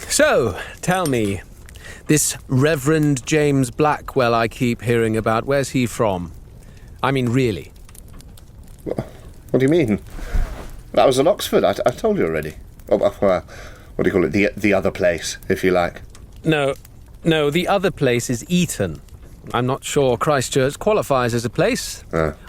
So, tell me, this Reverend James Blackwell I keep hearing about, where's he from? I mean, really. What do you mean? That was at Oxford, I told you already. Oh, what do you call it? The other place, if you like. No, the other place is Eton. I'm not sure Christchurch qualifies as a place.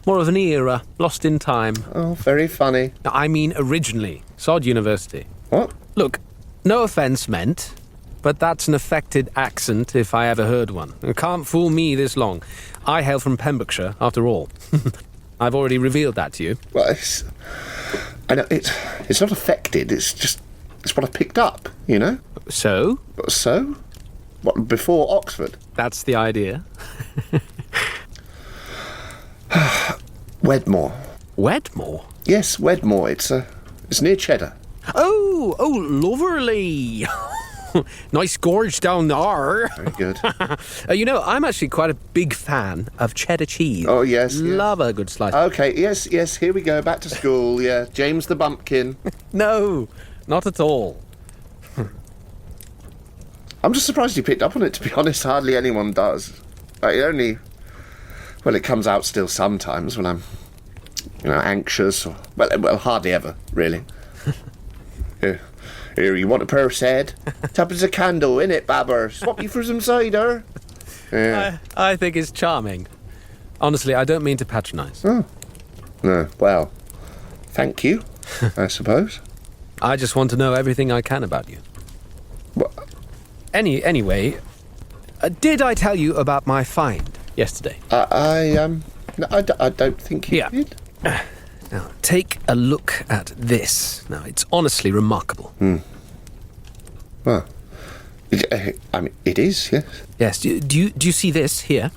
More of an era, lost in time. Oh, very funny. I mean originally, Sod University. What? Look, no offence meant, but that's an affected accent if I ever heard one. You can't fool me this long. I hail from Pembrokeshire, after all. I've already revealed that to you. Well, I know it's not affected. It's what I picked up. You know. So? So? What, before Oxford? That's the idea. Wedmore. Wedmore? Yes, Wedmore. It's near Cheddar. Oh, lovely. Nice gorge down there. Very good. You know, I'm actually quite a big fan of cheddar cheese. Oh, yes. Love a good slice. Okay, yes, here we go, back to school, yeah. James the Bumpkin. No, not at all. I'm just surprised you picked up on it, to be honest. Hardly anyone does. It comes out still sometimes when I'm, anxious or... Well, hardly ever, really. Here, you want a pair of said? Tuppence a candle, innit, Babber? Swap you for some cider. Yeah. I think it's charming. Honestly, I don't mean to patronise. Oh. No, well, thank you, I suppose. I just want to know everything I can about you. What? Anyway, did I tell you about my find yesterday? I don't think you did. Now, take a look at this. Now, it's honestly remarkable. Well, it is, yes. Yes, do you see this here?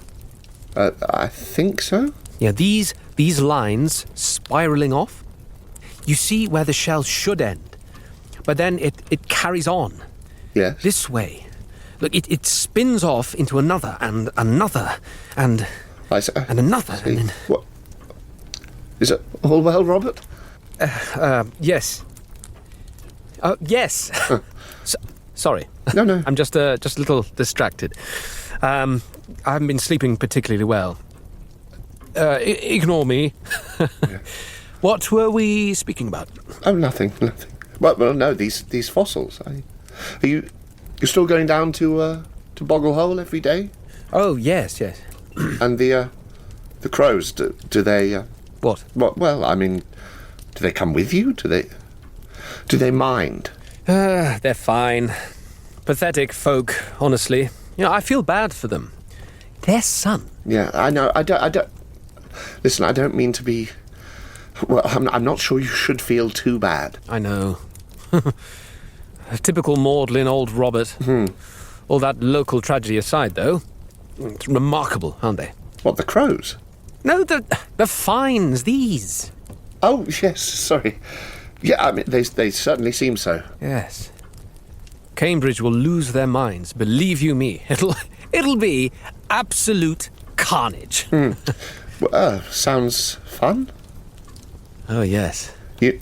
I think so. Yeah, these lines spiralling off. You see where the shell should end, but then it carries on. Yes. This way. Look, it spins off into another and another and another. And then... What? Is it all well, Robert? Yes. Yes. Sorry. No. I'm just a little distracted. I haven't been sleeping particularly well. Ignore me. Yeah. What were we speaking about? Oh, nothing. Well, no, these fossils. Are you still going down to Boggle Hole every day? Oh, yes. And the crows, do they... What? Well, I mean, do they come with you? Do they mind? They're fine. Pathetic folk, honestly. I feel bad for them. Their son. Yeah, I know. I don't... Listen, I don't mean to be... Well, I'm not sure you should feel too bad. I know. A typical maudlin old Robert. All that local tragedy aside, though, it's remarkable, aren't they? What, the crows? No, the fines, these. Oh, yes, sorry. Yeah, I mean, they certainly seem so. Yes. Cambridge will lose their minds, believe you me. It'll be absolute carnage. Well, sounds fun. Oh, yes. You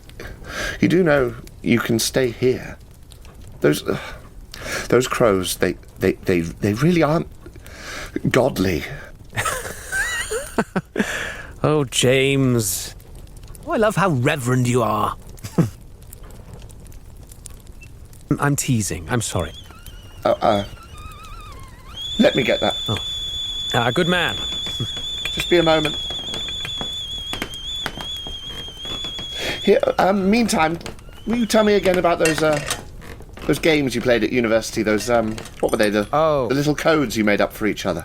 do know you can stay here. Those crows, they really aren't godly. Oh, James. Oh, I love how reverend you are. I'm teasing. I'm sorry. Let me get that. Oh. Good man. Just be a moment. Here, meantime, will you tell me again about those games you played at university? Those, what were they? The little codes you made up for each other.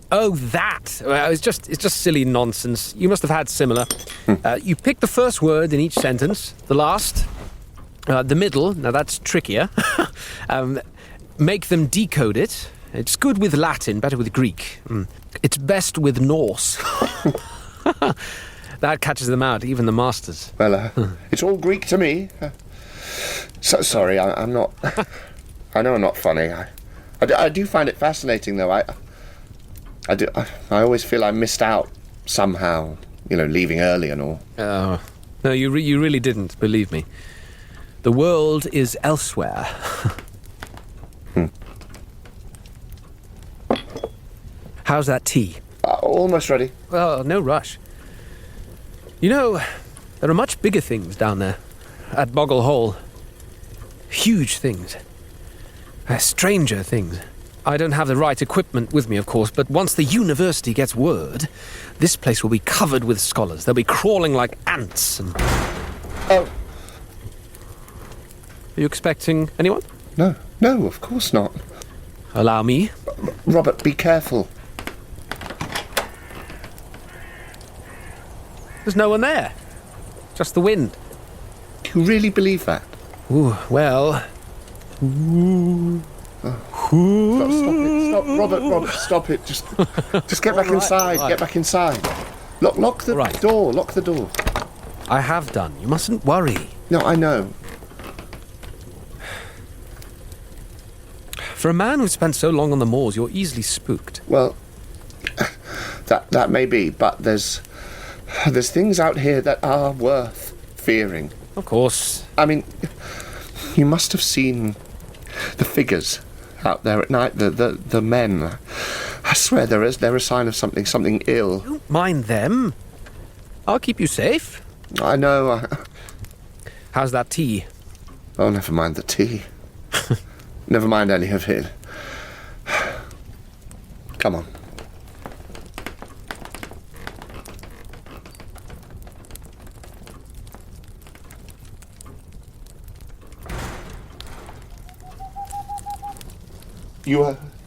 Oh, that! Well, it's just silly nonsense. You must have had similar. You pick the first word in each sentence, the last, the middle. Now that's trickier. Make them decode it. It's good with Latin, better with Greek. It's best with Norse. That catches them out, even the masters. Well, it's all Greek to me. So sorry, I'm not. I know I'm not funny. I do find it fascinating, though. I do. I always feel I missed out somehow. Leaving early and all. No, you really didn't. Believe me. The world is elsewhere. How's that tea? Almost ready. Well, no rush. You know, there are much bigger things down there, at Boggle Hole. Huge things. Stranger things. I don't have the right equipment with me, of course, but once the university gets word, this place will be covered with scholars. They'll be crawling like ants and... Oh. Are you expecting anyone? No, of course not. Allow me. Robert, be careful. There's no one there. Just the wind. Do you really believe that? Ooh, well... Ooh. Stop it. Stop. Robert, stop it. Just get back inside. Right. Get back inside. Lock the door. Lock the door. I have done. You mustn't worry. No, I know. For a man who's spent so long on the moors, you're easily spooked. Well, that may be, but there's things out here that are worth fearing. Of course. I mean, you must have seen the figures out there at night, the men. I swear they're a sign of something ill. Don't mind them. I'll keep you safe. I know. How's that tea? Oh, never mind the tea. Never mind any of it. Come on.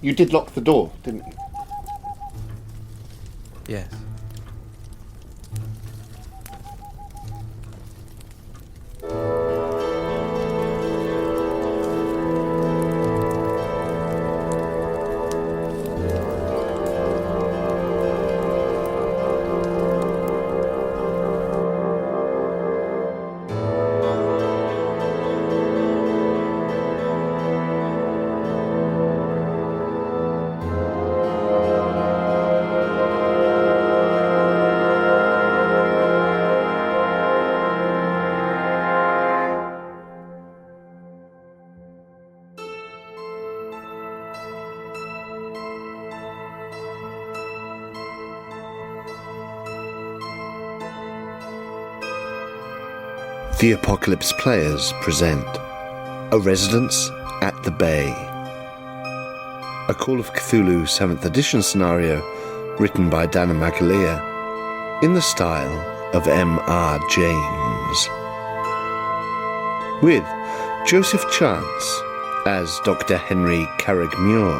You did lock the door, didn't you? Yes. The Apocalypse Players present A Residence at the Bay, a Call of Cthulhu 7th edition scenario written by Danann McAleer in the style of M.R. James. With Joseph Chance as Dr. Henry Carrick-Muir,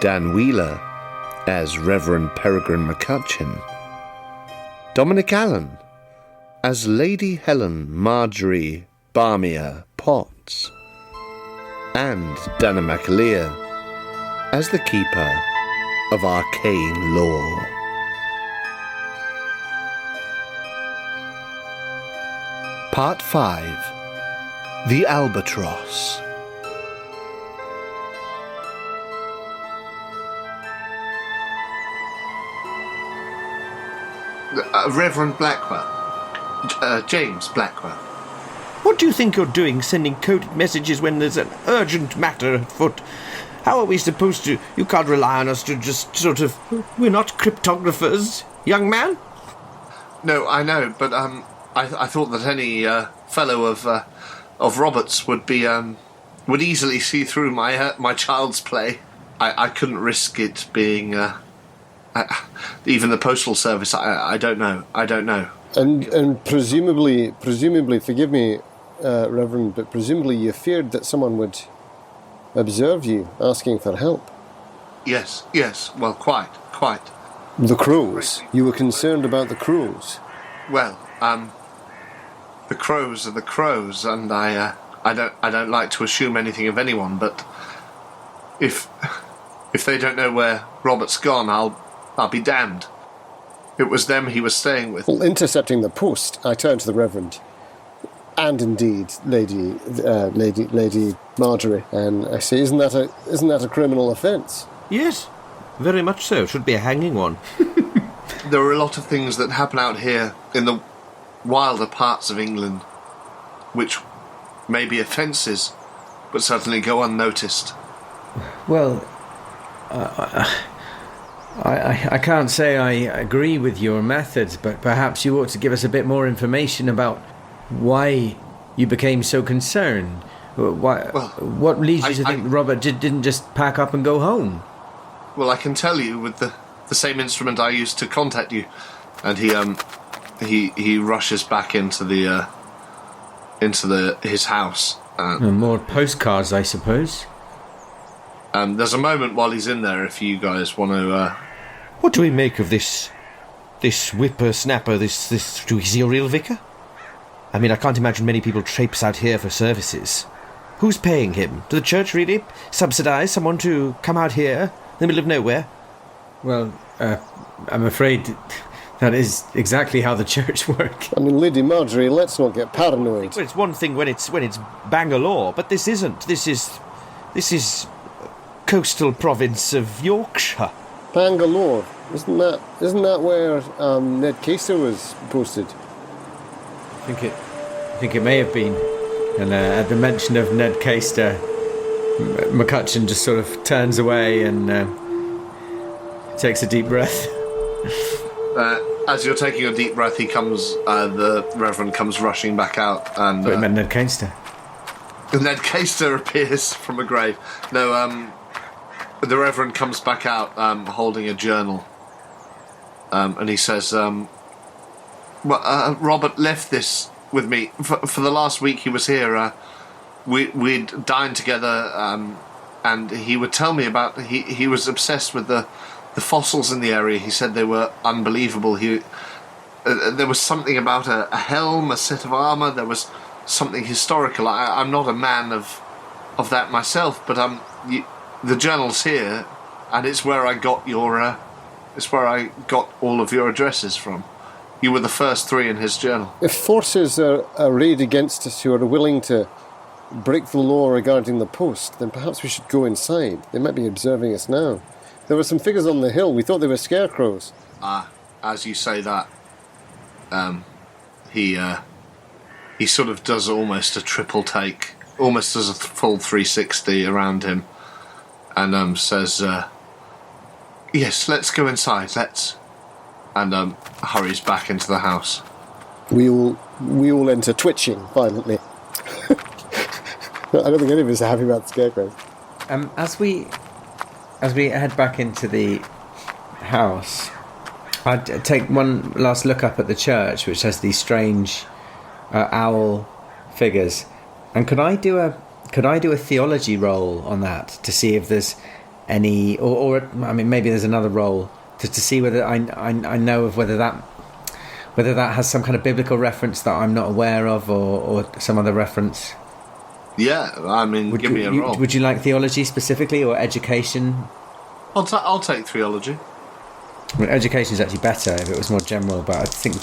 Dan Wheeler as Reverend Peregrine McCutcheon, Dominic Allen as Lady Helen Marjorie Barmier Potts, and Danann McAleer as the Keeper of Arcane Lore. Part 5. The Albatross. Reverend Blackwell. James Blackwell. What do you think you're doing, sending coded messages when there's an urgent matter afoot? How are we supposed to... You can't rely on us to just sort of... We're not cryptographers, young man. No, I know, but I thought that any fellow of Robert's would be would easily see through my child's play. I couldn't risk it being even the postal service. I don't know. And presumably, forgive me, Reverend, but presumably you feared that someone would observe you asking for help. Yes, well, quite. The crows. You were concerned about the crows. Well, the crows are the crows, and I don't like to assume anything of anyone, but if they don't know where Robert's gone, I'll be damned. It was them he was staying with. Well, intercepting the post, I turned to the Reverend, and indeed, Lady Marjorie, and I say, isn't that a criminal offence? Yes, very much so. Should be a hanging one. There are a lot of things that happen out here in the wilder parts of England, which may be offences, but certainly go unnoticed. Well, I can't say I agree with your methods, but perhaps you ought to give us a bit more information about why you became so concerned. What leads you to think Robert didn't just pack up and go home? Well, I can tell you with the same instrument I used to contact you, and he rushes back into his house. More postcards, I suppose. There's a moment while he's in there if you guys want to... What do we make of this whippersnapper, is he a real vicar? I mean, I can't imagine many people traipse out here for services. Who's paying him? Do the church really subsidise someone to come out here in the middle of nowhere? Well, I'm afraid that is exactly how the church work. I mean, Lady Marjorie, let's not get paranoid. Well, it's one thing when it's Bangalore, but this isn't. This is coastal province of Yorkshire. Bangalore, isn't that where Ned Keister was posted? I think it may have been. And at the mention of Ned Keister, McCutcheon just sort of turns away and takes a deep breath. As you're taking a deep breath, the Reverend comes rushing back out, and But it meant Ned Keister. Ned Keister appears from a grave. No, the Reverend comes back out holding a journal, and he says, Robert left this with me. For the last week he was here, we'd dined together, and he would tell me about... He was obsessed with the fossils in the area. He said they were unbelievable. There was something about a helm, a set of armour. There was something historical. I'm not a man of that myself, but the journal's here, and it's where I got it's where I got all of your addresses from. You were the first 3 in his journal. If forces are arrayed against us who are willing to break the law regarding the post, then perhaps we should go inside. They might be observing us now. There were some figures on the hill. We thought they were scarecrows. As you say that, he sort of does almost a triple take, almost does a full 360 around him, and says, "Yes, let's go inside. Let's." And hurries back into the house. We all enter twitching violently. I don't think any of us are happy about the scarecrows. As we head back into the house, I'd take one last look up at the church, which has these strange owl figures. And could I do a theology roll on that to see if there's any, or I mean, maybe there's another roll to see whether I know of whether that has some kind of biblical reference that I'm not aware of, or some other reference. Yeah, I mean, give me a roll. Would you like theology specifically, or education? I'll take theology. I mean, education is actually better if it was more general, but I think...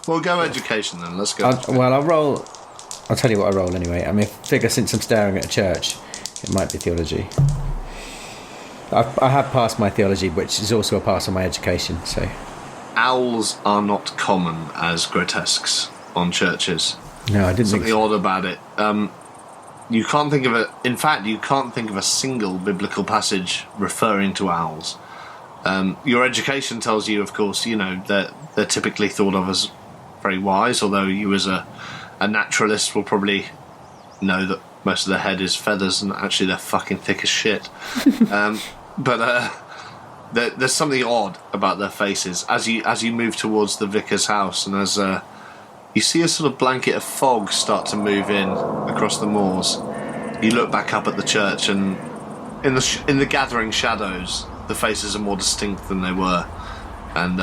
Well, go education then, let's go. I'll roll... I'll tell you what I roll anyway. I mean, figure since I'm staring at a church, it might be theology. I have passed my theology, which is also a pass on my education, so... Owls are not common as grotesques on churches. No, I didn't think something odd about it. You can't think of it. In fact, you can't think of a single biblical passage referring to owls. Your education tells you, of course, that they're typically thought of as very wise. Although you, as a naturalist, will probably know that most of their head is feathers, and actually they're fucking thick as shit. But there's something odd about their faces as you move towards the vicar's house, and as you see a sort of blanket of fog start to move in across the moors. You look back up at the church, and in the gathering shadows, the faces are more distinct than they were, and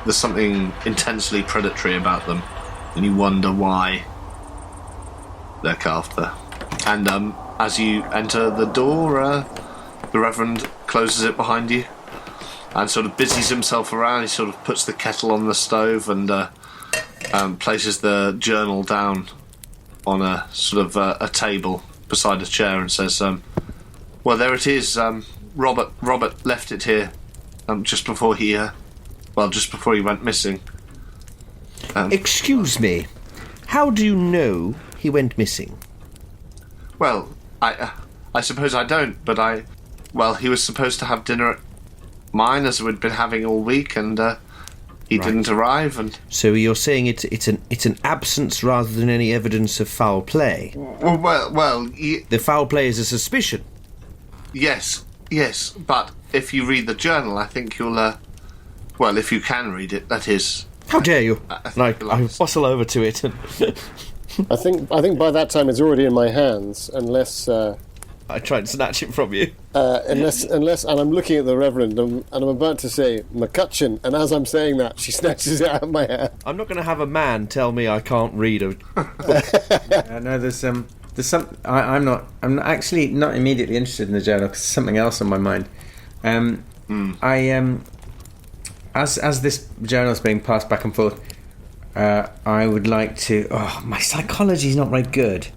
there's something intensely predatory about them, and you wonder why they're carved there. And as you enter the door, the Reverend closes it behind you and sort of busies himself around. He sort of puts the kettle on the stove and places the journal down on a sort of a table beside a chair and says, well, there it is. Robert left it here just before he went missing. Excuse me, how do you know he went missing? Well, I suppose I don't, but well, he was supposed to have dinner at mine, as we'd been having all week, and he didn't arrive. And So you're saying it's an absence rather than any evidence of foul play? The foul play is a suspicion. Yes, but if you read the journal, I think you'll, if you can read it, that is. How dare you? I bustle over to it. I think by that time it's already in my hands, unless I try and snatch it from you. unless, and I'm looking at the Reverend, and I'm about to say McCutcheon, and as I'm saying that, she snatches it out of my hand. I'm not going to have a man tell me I can't read a... No, there's some. I'm actually not immediately interested in the journal because there's something else on my mind. As this journal's being passed back and forth, I would like to. Oh, my psychology's not very good,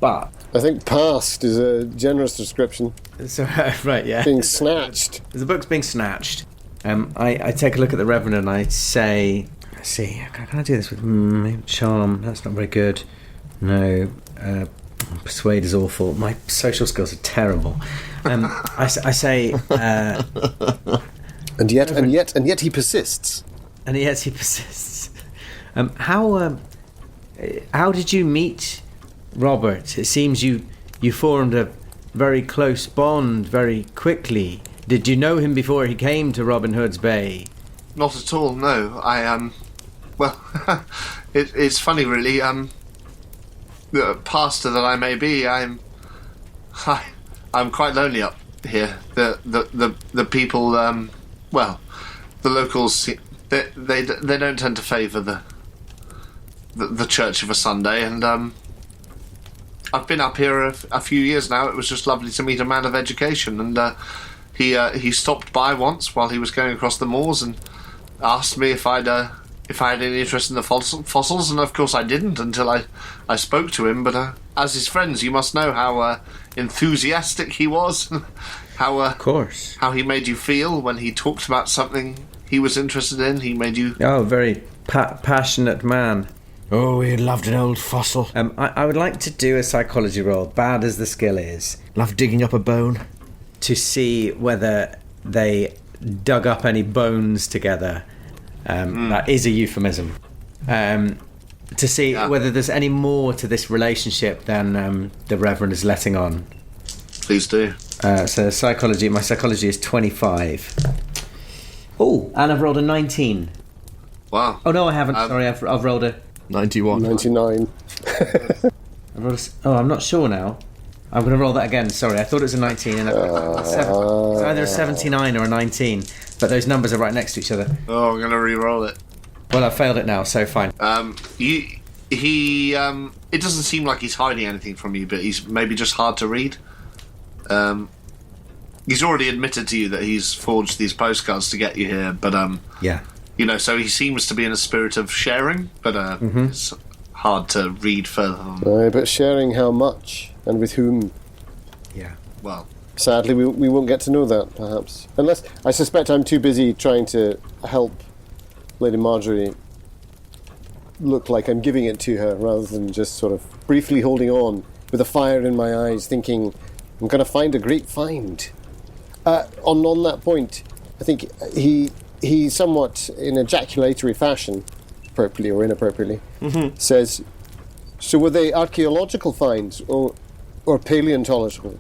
but I think passed is a generous description. so right, yeah. Being snatched. The book's being snatched. I take a look at the Reverend and I say, let's see, can I do this with charm? That's not very good. No. Persuade is awful. My social skills are terrible. I say, and yet he persists. And yet he persists. How did you meet Robert? It seems you formed a very close bond very quickly. Did you know him before he came to Robin Hood's Bay? Not at all, no. It's funny, really. Pastor that I may be, I'm quite lonely up here. The people, the locals, they don't tend to favour the church of a Sunday, and I've been up here a few years now. It was just lovely to meet a man of education, and he stopped by once while he was going across the moors and asked me if I had any interest in the fossils, and of course I didn't until I spoke to him. But as his friends, you must know how enthusiastic he was, of course, how he made you feel when he talked about something he was interested in. He made you very passionate man. Oh, he loved an old fossil. I would like to do a psychology roll, bad as the skill is, Loved digging up a bone. to see whether they dug up any bones together. That is a euphemism. To see whether there's any more to this relationship than the Reverend is letting on. Please do. So my psychology is 25. Oh, and I've rolled a 19. Wow. Oh no, I haven't. Sorry, I've rolled a 91. 99. I'm not sure now. I'm going to roll that again. Sorry, I thought it was a 19. And it's either a 79 or a 19, but those numbers are right next to each other. Oh, I'm going to re-roll it. Well, I've failed it now, so fine. It doesn't seem like he's hiding anything from you, but he's maybe just hard to read. He's already admitted to you that he's forged these postcards to get you here, but Yeah. So he seems to be in a spirit of sharing, but it's hard to read further on. But sharing how much and with whom? Yeah. Well, Sadly, we won't get to know that, perhaps. Unless, I suspect I'm too busy trying to help Lady Marjorie look like I'm giving it to her, rather than just sort of briefly holding on with a fire in my eyes, thinking, I'm going to find a great find. On that point, I think he somewhat, in ejaculatory fashion, appropriately or inappropriately, says, so were they archaeological finds or paleontological?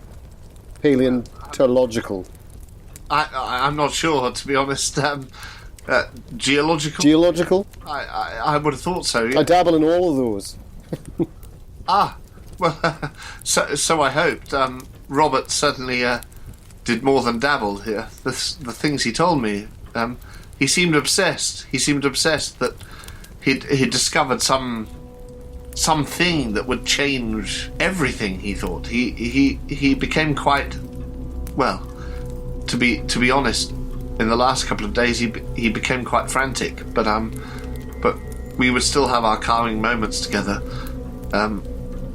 Paleontological. I'm not sure, to be honest. Geological? Geological? I would have thought so. I dabble in all of those. Well, so I hoped. Robert certainly did more than dabble here. The things he told me, he seemed obsessed. He seemed obsessed that he'd discovered something that would change everything. He thought he became quite well. To be honest, in the last couple of days he became quite frantic. But we would still have our calming moments together.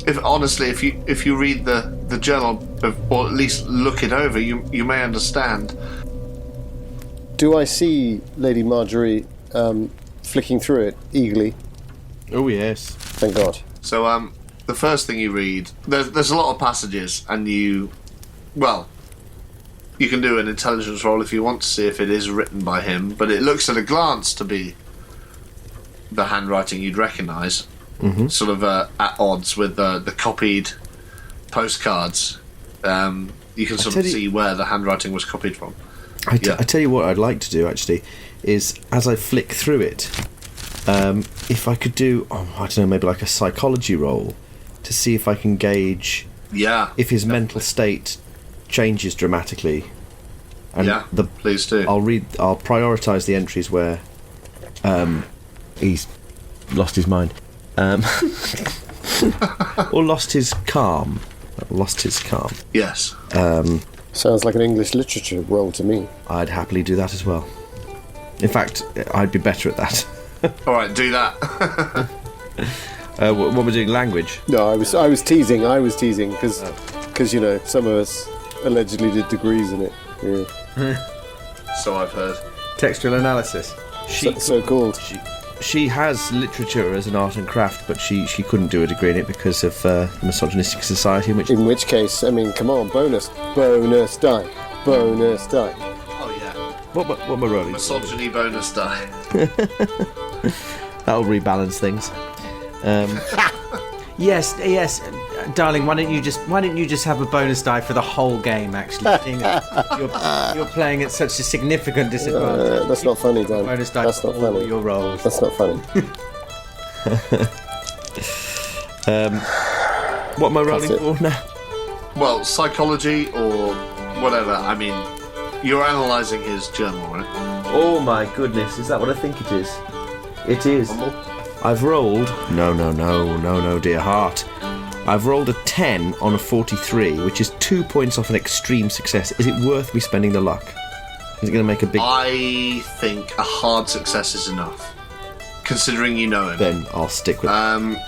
If you read the journal, or at least look it over, you may understand. Do I see Lady Marjorie flicking through it eagerly? Oh, yes. Thank God. So the first thing you read, there's a lot of passages, and you can do an intelligence roll if you want to see if it is written by him, but it looks at a glance to be the handwriting you'd recognise, sort of at odds with the copied postcards. You can sort of see where the handwriting was copied from. I tell you what I'd like to do, actually, is as I flick through it, if I could do, I don't know, maybe like a psychology roll to see if I can gauge if his mental state changes dramatically. And please do. I'll prioritise the entries where he's lost his mind. Or lost his calm. Yes. Sounds like an English literature role to me. I'd happily do that as well. In fact, I'd be better at that. All right, do that. What we're doing, language? No, I was teasing because you know, some of us allegedly did degrees in it. Yeah. So I've heard. Textual analysis. So called. She has literature as an art and craft, but she couldn't do a degree in it because of the misogynistic society in which... In which case, I mean, come on, bonus die. Oh yeah. What am I rolling? Misogyny bonus die. That'll rebalance things. Yes, darling. Why don't you just have a bonus die for the whole game? Actually, seeing you're playing at such a significant disadvantage. That's not funny, Dan. Bonus die That's for not all funny. your rolls. That's not funny. What am I rolling for now? Well, psychology or whatever. I mean, you're analysing his journal, right? Oh my goodness, is that what I think it is? It is. I've rolled... No, dear heart. I've rolled a 10 on a 43, which is 2 points off an extreme success. Is it worth me spending the luck? Is it going to make a big... I think a hard success is enough, considering you know him. Then I'll stick with it.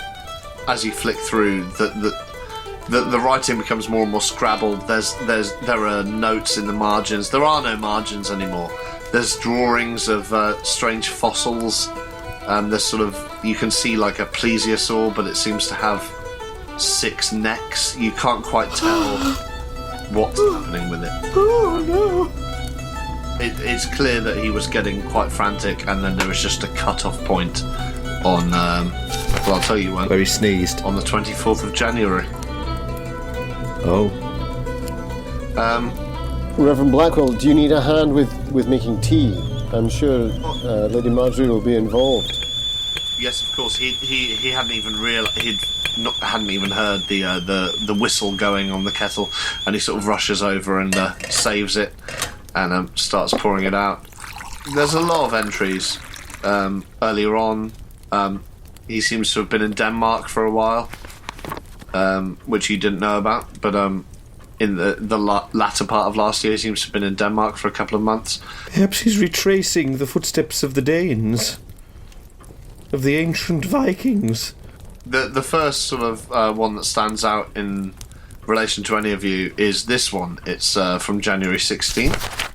As you flick through, the writing becomes more and more scrabbled. There are notes in the margins. There are no margins anymore. There's drawings of strange fossils. There's sort of, you can see like a plesiosaur, but it seems to have 6 necks. You can't quite tell what's happening with it. Oh no! It's clear that he was getting quite frantic, and then there was just a cut-off point on, well, I'll tell you when. Where he sneezed. On the 24th of January. Oh. Reverend Blackwell, do you need a hand with making tea? I'm sure Lady Marjorie will be involved. Yes, of course. He hadn't even hadn't even heard the whistle going on the kettle, and he sort of rushes over and saves it, and starts pouring it out. There's a lot of entries. Earlier on, he seems to have been in Denmark for a while, which you didn't know about, but in the latter part of last year, he seems to have been in Denmark for a couple of months. Perhaps he's retracing the footsteps of the Danes, of the ancient Vikings. The first sort of one that stands out in relation to any of you is this one. It's from January 16th.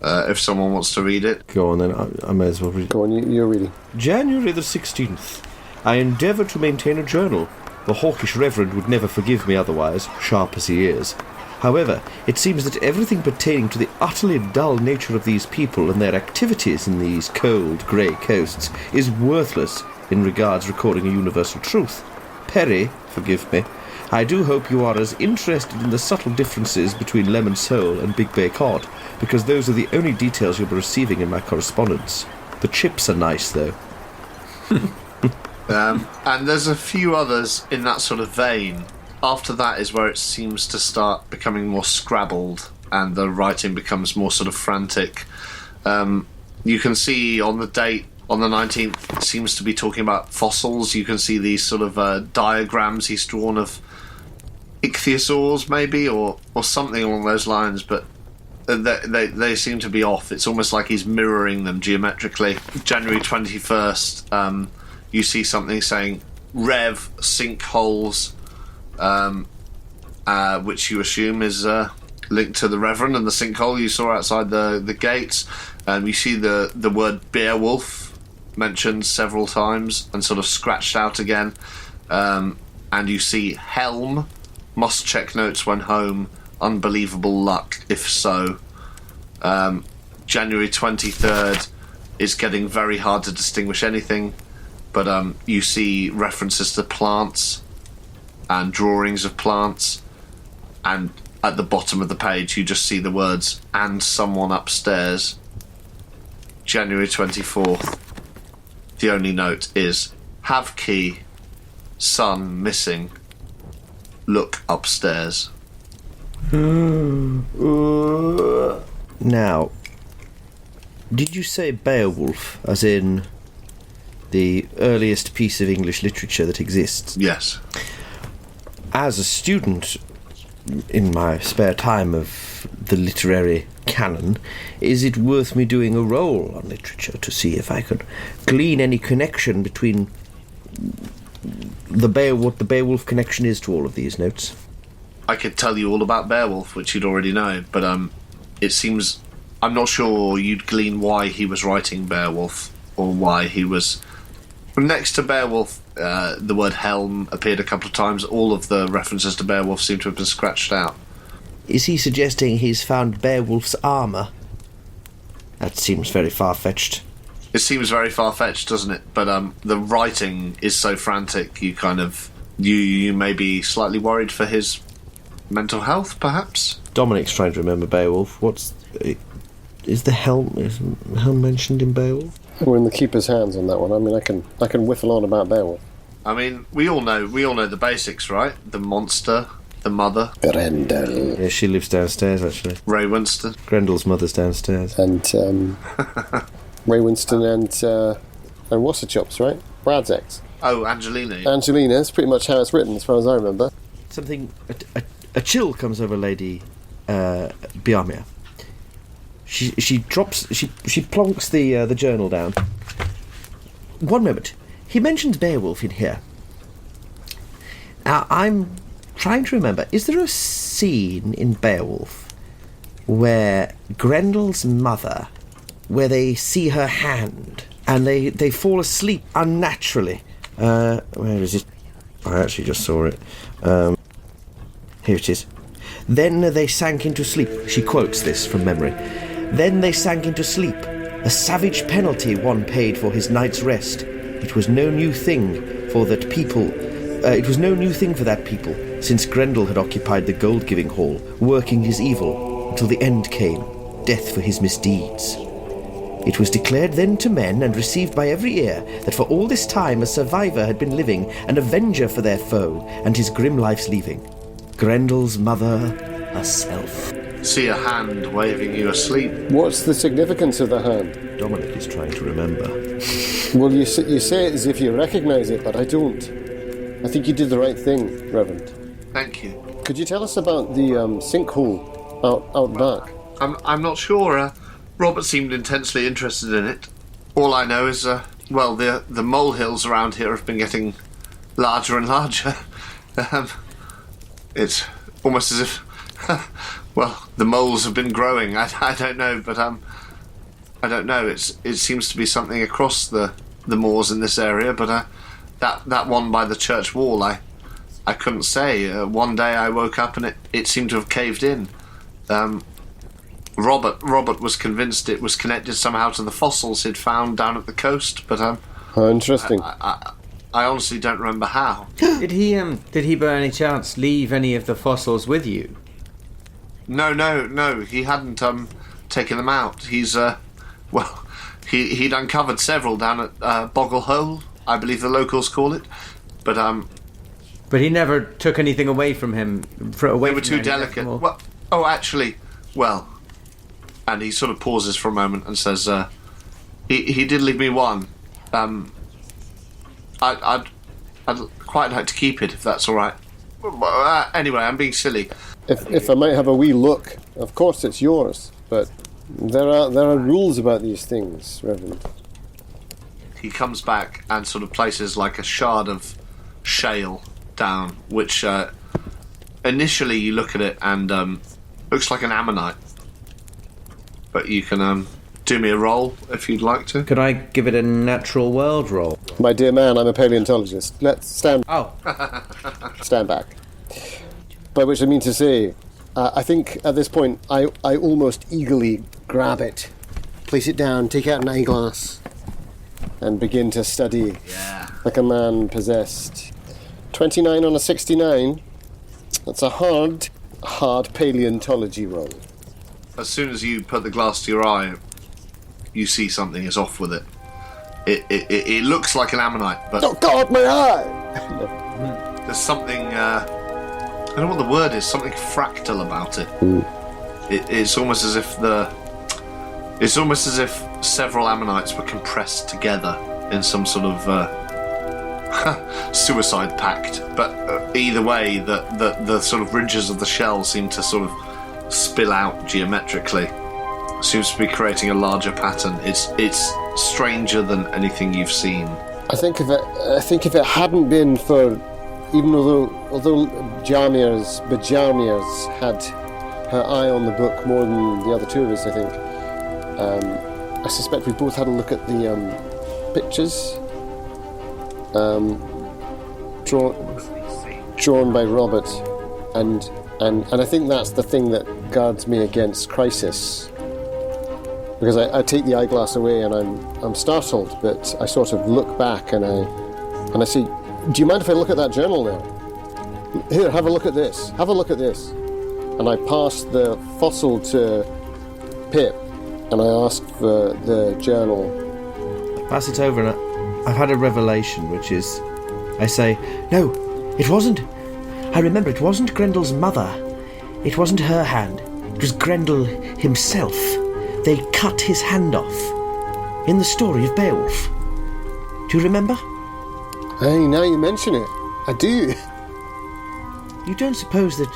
If someone wants to read it. Go on then, I may as well read it. Go on, you're reading. January the 16th. I endeavour to maintain a journal. The hawkish reverend would never forgive me otherwise, sharp as he is. However, it seems that everything pertaining to the utterly dull nature of these people and their activities in these cold, grey coasts is worthless in regards recording a universal truth. Perry, forgive me, I do hope you are as interested in the subtle differences between lemon sole and Big Bay cod, because those are the only details you'll be receiving in my correspondence. The chips are nice, though. And there's a few others in that sort of vein. After that is where it seems to start becoming more scrabbled, and the writing becomes more sort of frantic. You can see on the date, on the 19th, it seems to be talking about fossils. You can see these sort of diagrams he's drawn of ichthyosaurs, maybe, or something along those lines, but they seem to be off. It's almost like he's mirroring them geometrically. January 21st, you see something saying Rev sinkholes, which you assume is linked to the Reverend and the sinkhole you saw outside the gates. You see the word Beowulf mentioned several times and sort of scratched out again. and you see helm, must check notes when home, unbelievable luck if so. January 23rd is getting very hard to distinguish anything, but you see references to plants and drawings of plants, and at the bottom of the page you just see the words, and someone upstairs. January 24th, the only note is, have key, son missing, look upstairs. Now, did you say Beowulf, as in the earliest piece of English literature that exists? Yes. As a student in my spare time of the literary canon, is it worth me doing a roll on literature to see if I could glean any connection between what the Beowulf connection is to all of these notes? I could tell you all about Beowulf, which you'd already know, but it seems I'm not sure you'd glean why he was writing Beowulf, or why he was... Next to Beowulf, the word helm appeared a couple of times. All of the references to Beowulf seem to have been scratched out. Is he suggesting he's found Beowulf's armour? That seems very far-fetched. It seems very far-fetched, doesn't it? But the writing is so frantic, you kind of... You may be slightly worried for his mental health, perhaps? Dominic's trying to remember Beowulf. Is the helm mentioned in Beowulf? We're in the keeper's hands on that one. I mean, I can whiffle on about Beowulf. I mean, we all know the basics, right? The monster, the mother. Grendel. Yeah, she lives downstairs, actually. Ray Winston. Grendel's mother's downstairs. And Ray Winston and what's the chops, right? Brad's ex. Oh, Angelina. Angelina. That's pretty much how it's written, as far as I remember. Something... A chill comes over Lady Biamia. She plonks the journal down. One moment. He mentions Beowulf in here. Now, I'm trying to remember. Is there a scene in Beowulf where Grendel's mother, where they see her hand and they fall asleep unnaturally? Where is it? I actually just saw it. Here it is. Then they sank into sleep. She quotes this from memory. Then they sank into sleep, a savage penalty one paid for his night's rest. It was no new thing for that people. It was no new thing for that people, since Grendel had occupied the gold-giving hall, working his evil, until the end came, death for his misdeeds. It was declared then to men, and received by every ear, that for all this time a survivor had been living, an avenger for their foe, and his grim life's leaving. Grendel's mother herself. See a hand waving you asleep. What's the significance of the hand? Dominic is trying to remember. Well, you say it as if you recognise it, but I don't. I think you did the right thing, Reverend. Thank you. Could you tell us about the sinkhole out back? I'm not sure. Robert seemed intensely interested in it. All I know is, the molehills around here have been getting larger and larger. It's almost as if, the moles have been growing. I don't know, but I don't know. It seems to be something across the moors in this area, but that one by the church wall, I couldn't say. One day I woke up and it seemed to have caved in. Robert was convinced it was connected somehow to the fossils he'd found down at the coast, but Oh, interesting. I honestly don't remember how. Did he by any chance leave any of the fossils with you? No. He hadn't taken them out. He's he'd uncovered several down at Boggle Hole, I believe the locals call it, but he never took anything away from him. They were too delicate. And he sort of pauses for a moment and says, he did leave me one. I'd quite like to keep it, if that's all right. Anyway, I'm being silly. If I might have a wee look, of course it's yours, but there are rules about these things, Reverend. He comes back and sort of places like a shard of shale down, which initially you look at it and looks like an ammonite. But you can do me a roll if you'd like to. Could I give it a natural world roll? My dear man, I'm a paleontologist. Let's stand Oh, stand back. By which I mean to say, I think at this point I almost eagerly grab it, place it down, take out an eyeglass, and begin to study like a man possessed. 29 on a 69. That's a hard paleontology roll. As soon as you put the glass to your eye, you see something is off with it. It looks like an ammonite, but Oh God, my eye! there's something. I don't know what the word is. Something fractal about it. It's almost as if several ammonites were compressed together in some sort of suicide pact. But either way, the sort of ridges of the shell seem to sort of spill out geometrically. Seems to be creating a larger pattern. It's stranger than anything you've seen. I think if it hadn't been for, even although Bajamirs had her eye on the book more than the other two of us, I think. I suspect we both had a look at the pictures drawn by Robert, and I think that's the thing that guards me against crisis. Because I take the eyeglass away and I'm startled, but I sort of look back and I say, do you mind if I look at that journal there? Here, have a look at this. Have a look at this. And I pass the fossil to Pip, and I ask for the journal. Pass it over, and I've had a revelation, which is, I say, no, it wasn't. I remember it wasn't Grendel's mother. It wasn't her hand. It was Grendel himself. They cut his hand off in the story of Beowulf. Do you remember? Hey, now you mention it, I do. You don't suppose that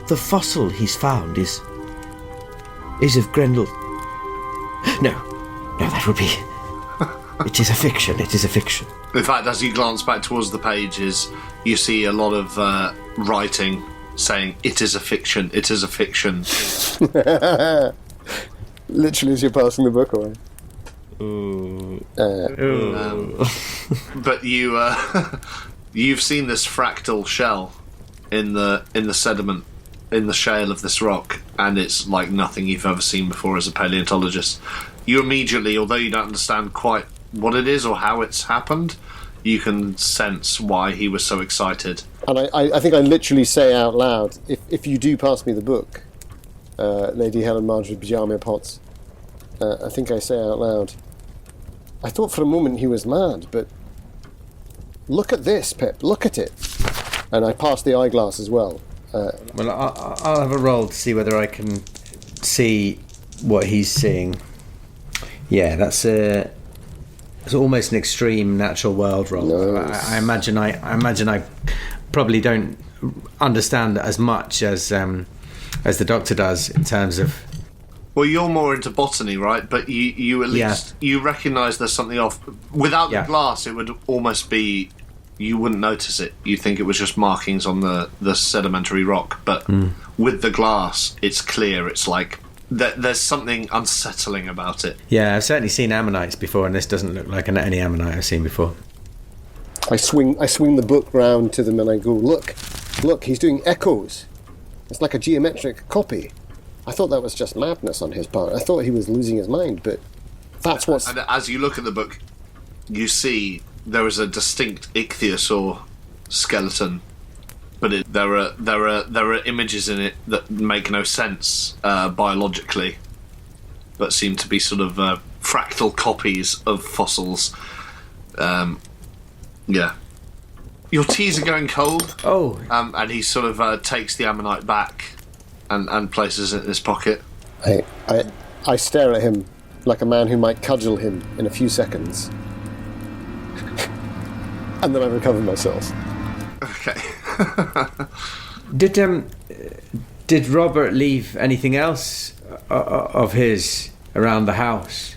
the fossil he's found is of Grendel? No, that would be... It is a fiction. In fact, as you glance back towards the pages, you see a lot of writing saying, it is a fiction, it is a fiction. Literally as you're passing the book away. But you've seen this fractal shell in the sediment, in the shale of this rock, and it's like nothing you've ever seen before as a paleontologist. You immediately, although you don't understand quite what it is or how it's happened, you can sense why he was so excited. And I think I literally say out loud, if you do pass me the book, Lady Helen Marjorie Bajamir Potts, I think I say out loud, I thought for a moment he was mad, but look at this, Pip, look at it. And I pass the eyeglass as well. well, I'll have a roll to see whether I can see what he's seeing. Yeah, that's it's almost an extreme natural world roll. Nice. I imagine I probably don't understand as much as the Doctor does in terms of. Well, you're more into botany, right? But you at least you recognise there's something off. Without the glass, it would almost be you wouldn't notice it. You think it was just markings on the sedimentary rock. But with the glass, it's clear. It's like there's something unsettling about it. Yeah, I've certainly seen ammonites before, and this doesn't look like any ammonite I've seen before. I swing the book round to them and I go, look, he's doing echoes. It's like a geometric copy. I thought that was just madness on his part. I thought he was losing his mind, but that's what's... And as you look at the book, you see there is a distinct ichthyosaur skeleton, but there are images in it that make no sense biologically, but seem to be sort of fractal copies of fossils. Yeah. Your teas are going cold. Oh. And he sort of takes the ammonite back and places it in his pocket. I stare at him like a man who might cudgel him in a few seconds. And then I recover myself. Okay. Did Robert leave anything else of his around the house?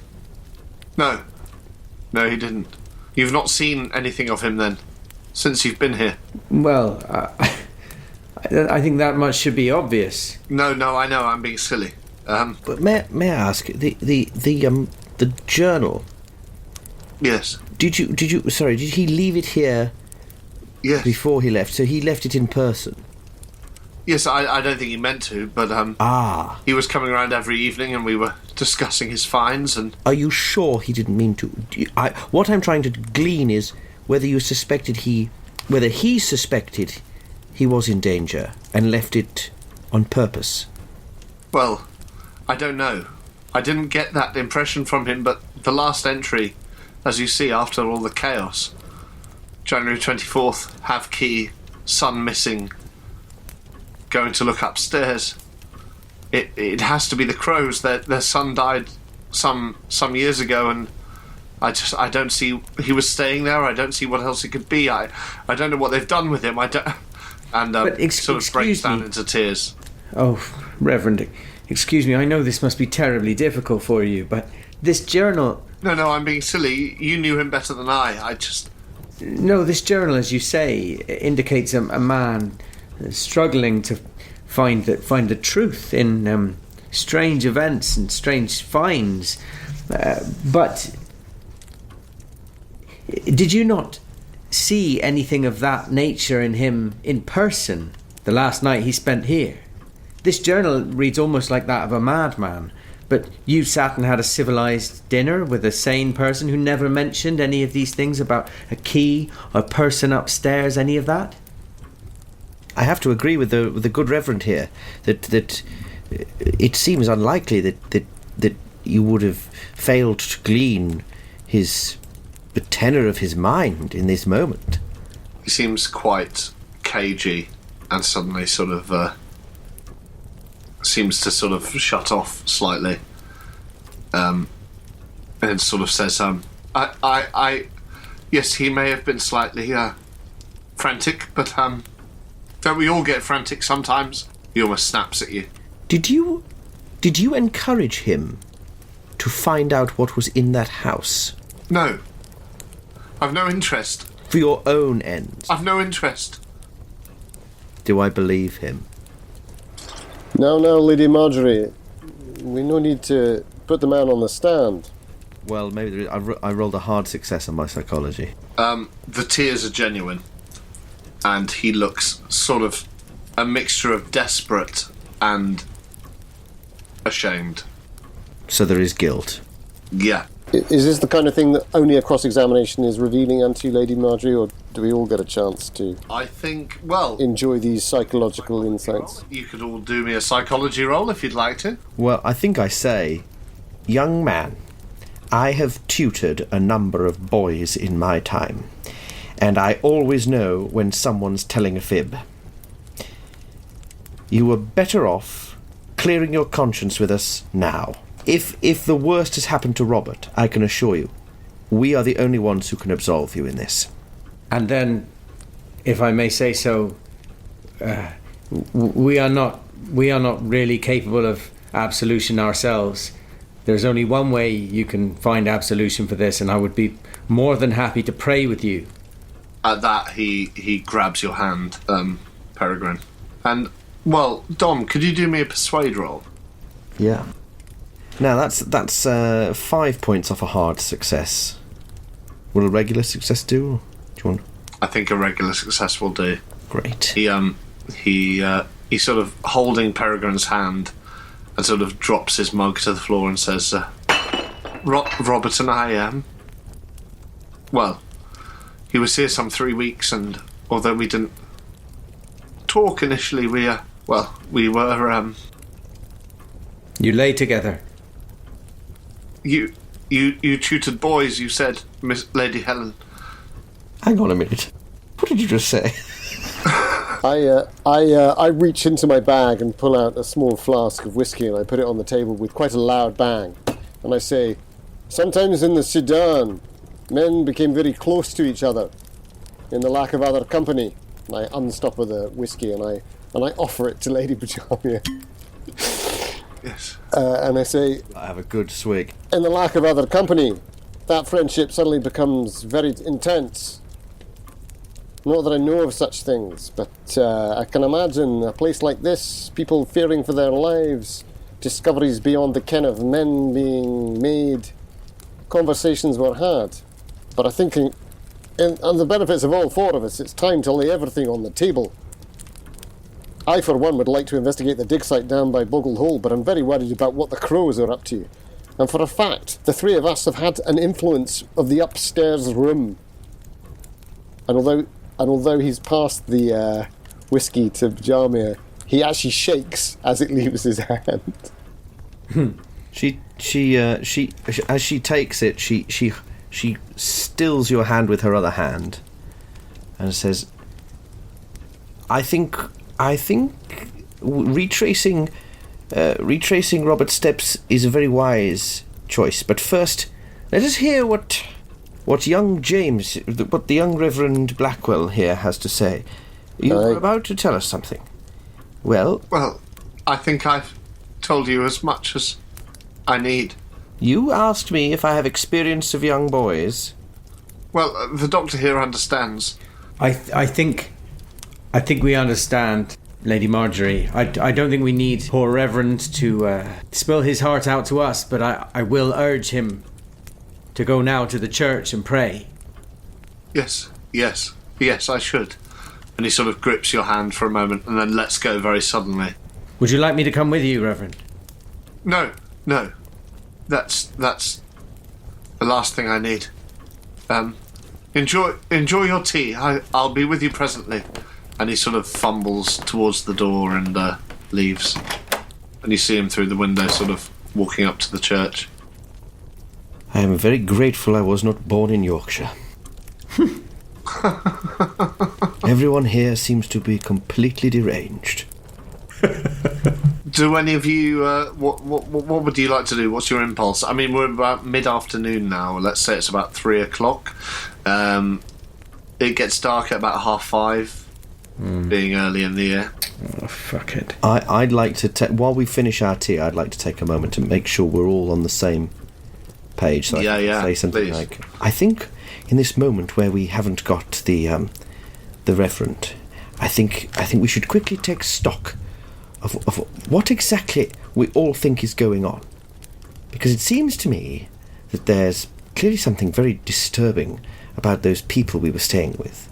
No, he didn't. You've not seen anything of him then, since you've been here? Well, I think that much should be obvious. No, I know, I'm being silly. But may I ask, the journal, Yes. did he leave it here Yes. before he left? So he left it in person? Yes, I don't think he meant to, but he was coming around every evening and we were discussing his finds and... Are you sure he didn't mean to? What I'm trying to glean is whether he suspected he was in danger and left it on purpose. Well, I don't know. I didn't get that impression from him, but the last entry, as you see, after all the chaos, January 24th, have key, son missing, going to look upstairs. It has to be the Crows. Their son died some years ago, and I don't see... He was staying there. I don't see what else it could be. I don't know what they've done with him. I don't... And sort of breaks down into tears. Oh, Reverend, excuse me, I know this must be terribly difficult for you, but this journal... No, I'm being silly. You knew him better than I. No, this journal, as you say, indicates a man struggling to find the truth in strange events and strange finds. But did you not see anything of that nature in him in person the last night he spent here? This journal reads almost like that of a madman, but you sat and had a civilized dinner with a sane person who never mentioned any of these things about a key or a person upstairs, any of that? I have to agree with the good Reverend here that it seems unlikely that you would have failed to glean the tenor of his mind in this moment. He seems quite cagey and suddenly sort of seems to sort of shut off slightly, and sort of says, yes, he may have been slightly frantic, but don't we all get frantic sometimes? He almost snaps at you. Did you encourage him to find out what was in that house? No. I've no interest. For your own ends? I've no interest. Do I believe him? Now, Lady Marjorie, we no need to put the man on the stand. Well, maybe I rolled a hard success on my psychology. The tears are genuine, and he looks sort of a mixture of desperate and ashamed. So there is guilt. Yeah. Is this the kind of thing that only a cross-examination is revealing unto you, Lady Marjorie, or do we all get a chance to I think, well... enjoy these psychological insights? You could all do me a psychology roll if you'd like to. Well, I think I say, young man, I have tutored a number of boys in my time, and I always know when someone's telling a fib. You were better off clearing your conscience with us now. If the worst has happened to Robert, I can assure you, we are the only ones who can absolve you in this. And then, if I may say so, we are not really capable of absolution ourselves. There's only one way you can find absolution for this, and I would be more than happy to pray with you. At that, he grabs your hand, Peregrine. And, well, Dom, could you do me a persuade roll? Yeah. Now, that's 5 points off a hard success. Will a regular success do? Or do you want? I think a regular success will do. Great. He sort of holding Peregrine's hand and sort of drops his mug to the floor and says, Robert and I, well, he was here some 3 weeks, and although we didn't talk initially, we were, You lay together. You tutored boys, you said, Miss Lady Helen. Hang on a minute. What did you just say? I reach into my bag and pull out a small flask of whiskey, and I put it on the table with quite a loud bang. And I say, sometimes in the Sudan, men became very close to each other in the lack of other company. And I unstopper the whiskey and I offer it to Lady Bajamia. Yes. And I say, I have a good swig. in the lack of other company, that friendship suddenly becomes very intense. Not that I know of such things, but I can imagine a place like this, people fearing for their lives, discoveries beyond the ken of men being made, conversations were had. But I think, on the benefits of all four of us, it's time to lay everything on the table. I, for one, would like to investigate the dig site down by Bogle Hole, but I'm very worried about what the crows are up to. And for a fact, the three of us have had an influence of the upstairs room. And although he's passed the whiskey to Jamir, he actually shakes as it leaves his hand. She as she takes it, she stills your hand with her other hand, and says, "I think retracing Robert's steps is a very wise choice. But first, let us hear what young James, what the young Reverend Blackwell here has to say. You were about to tell us something. Well, I think I've told you as much as I need. You asked me if I have experience of young boys. Well, the doctor here understands. I think we understand, Lady Marjorie. I don't think we need poor Reverend to spill his heart out to us, but I will urge him to go now to the church and pray. Yes, I should. And he sort of grips your hand for a moment and then lets go very suddenly. Would you like me to come with you, Reverend? No. That's the last thing I need. Enjoy your tea. I'll be with you presently. And he sort of fumbles towards the door and leaves. And you see him through the window sort of walking up to the church. I am very grateful I was not born in Yorkshire. Everyone here seems to be completely deranged. Do any of you, what would you like to do? What's your impulse? I mean, we're about mid-afternoon now. Let's say it's about 3 o'clock. It gets dark at about 5:30, being early in the year. Oh, fuck it. I'd like to, while we finish our tea, I'd like to take a moment to make sure we're all on the same page. So I can say something please. like, I think in this moment where we haven't got the Reverend, I think we should quickly take stock of what exactly we all think is going on. Because it seems to me that there's clearly something very disturbing about those people we were staying with.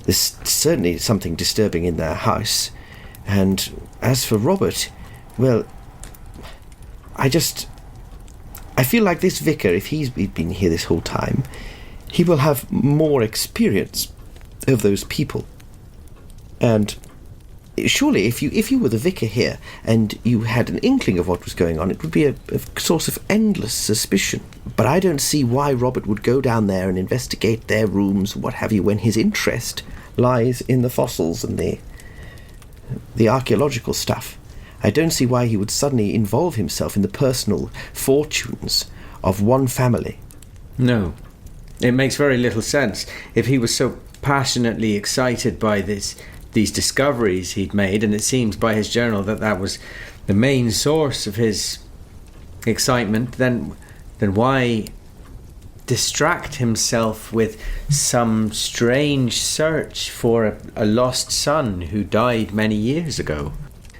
There's certainly something disturbing in their house. And as for Robert, well, I feel like this vicar, if he's been here this whole time, he will have more experience of those people. And surely, if you were the vicar here and you had an inkling of what was going on, it would be a source of endless suspicion. But I don't see why Robert would go down there and investigate their rooms, what have you, when his interest lies in the fossils and the archaeological stuff. I don't see why he would suddenly involve himself in the personal fortunes of one family. No, it makes very little sense. If he was so passionately excited by these discoveries he'd made, and it seems by his journal that was the main source of his excitement, then why distract himself with some strange search for a lost son who died many years ago?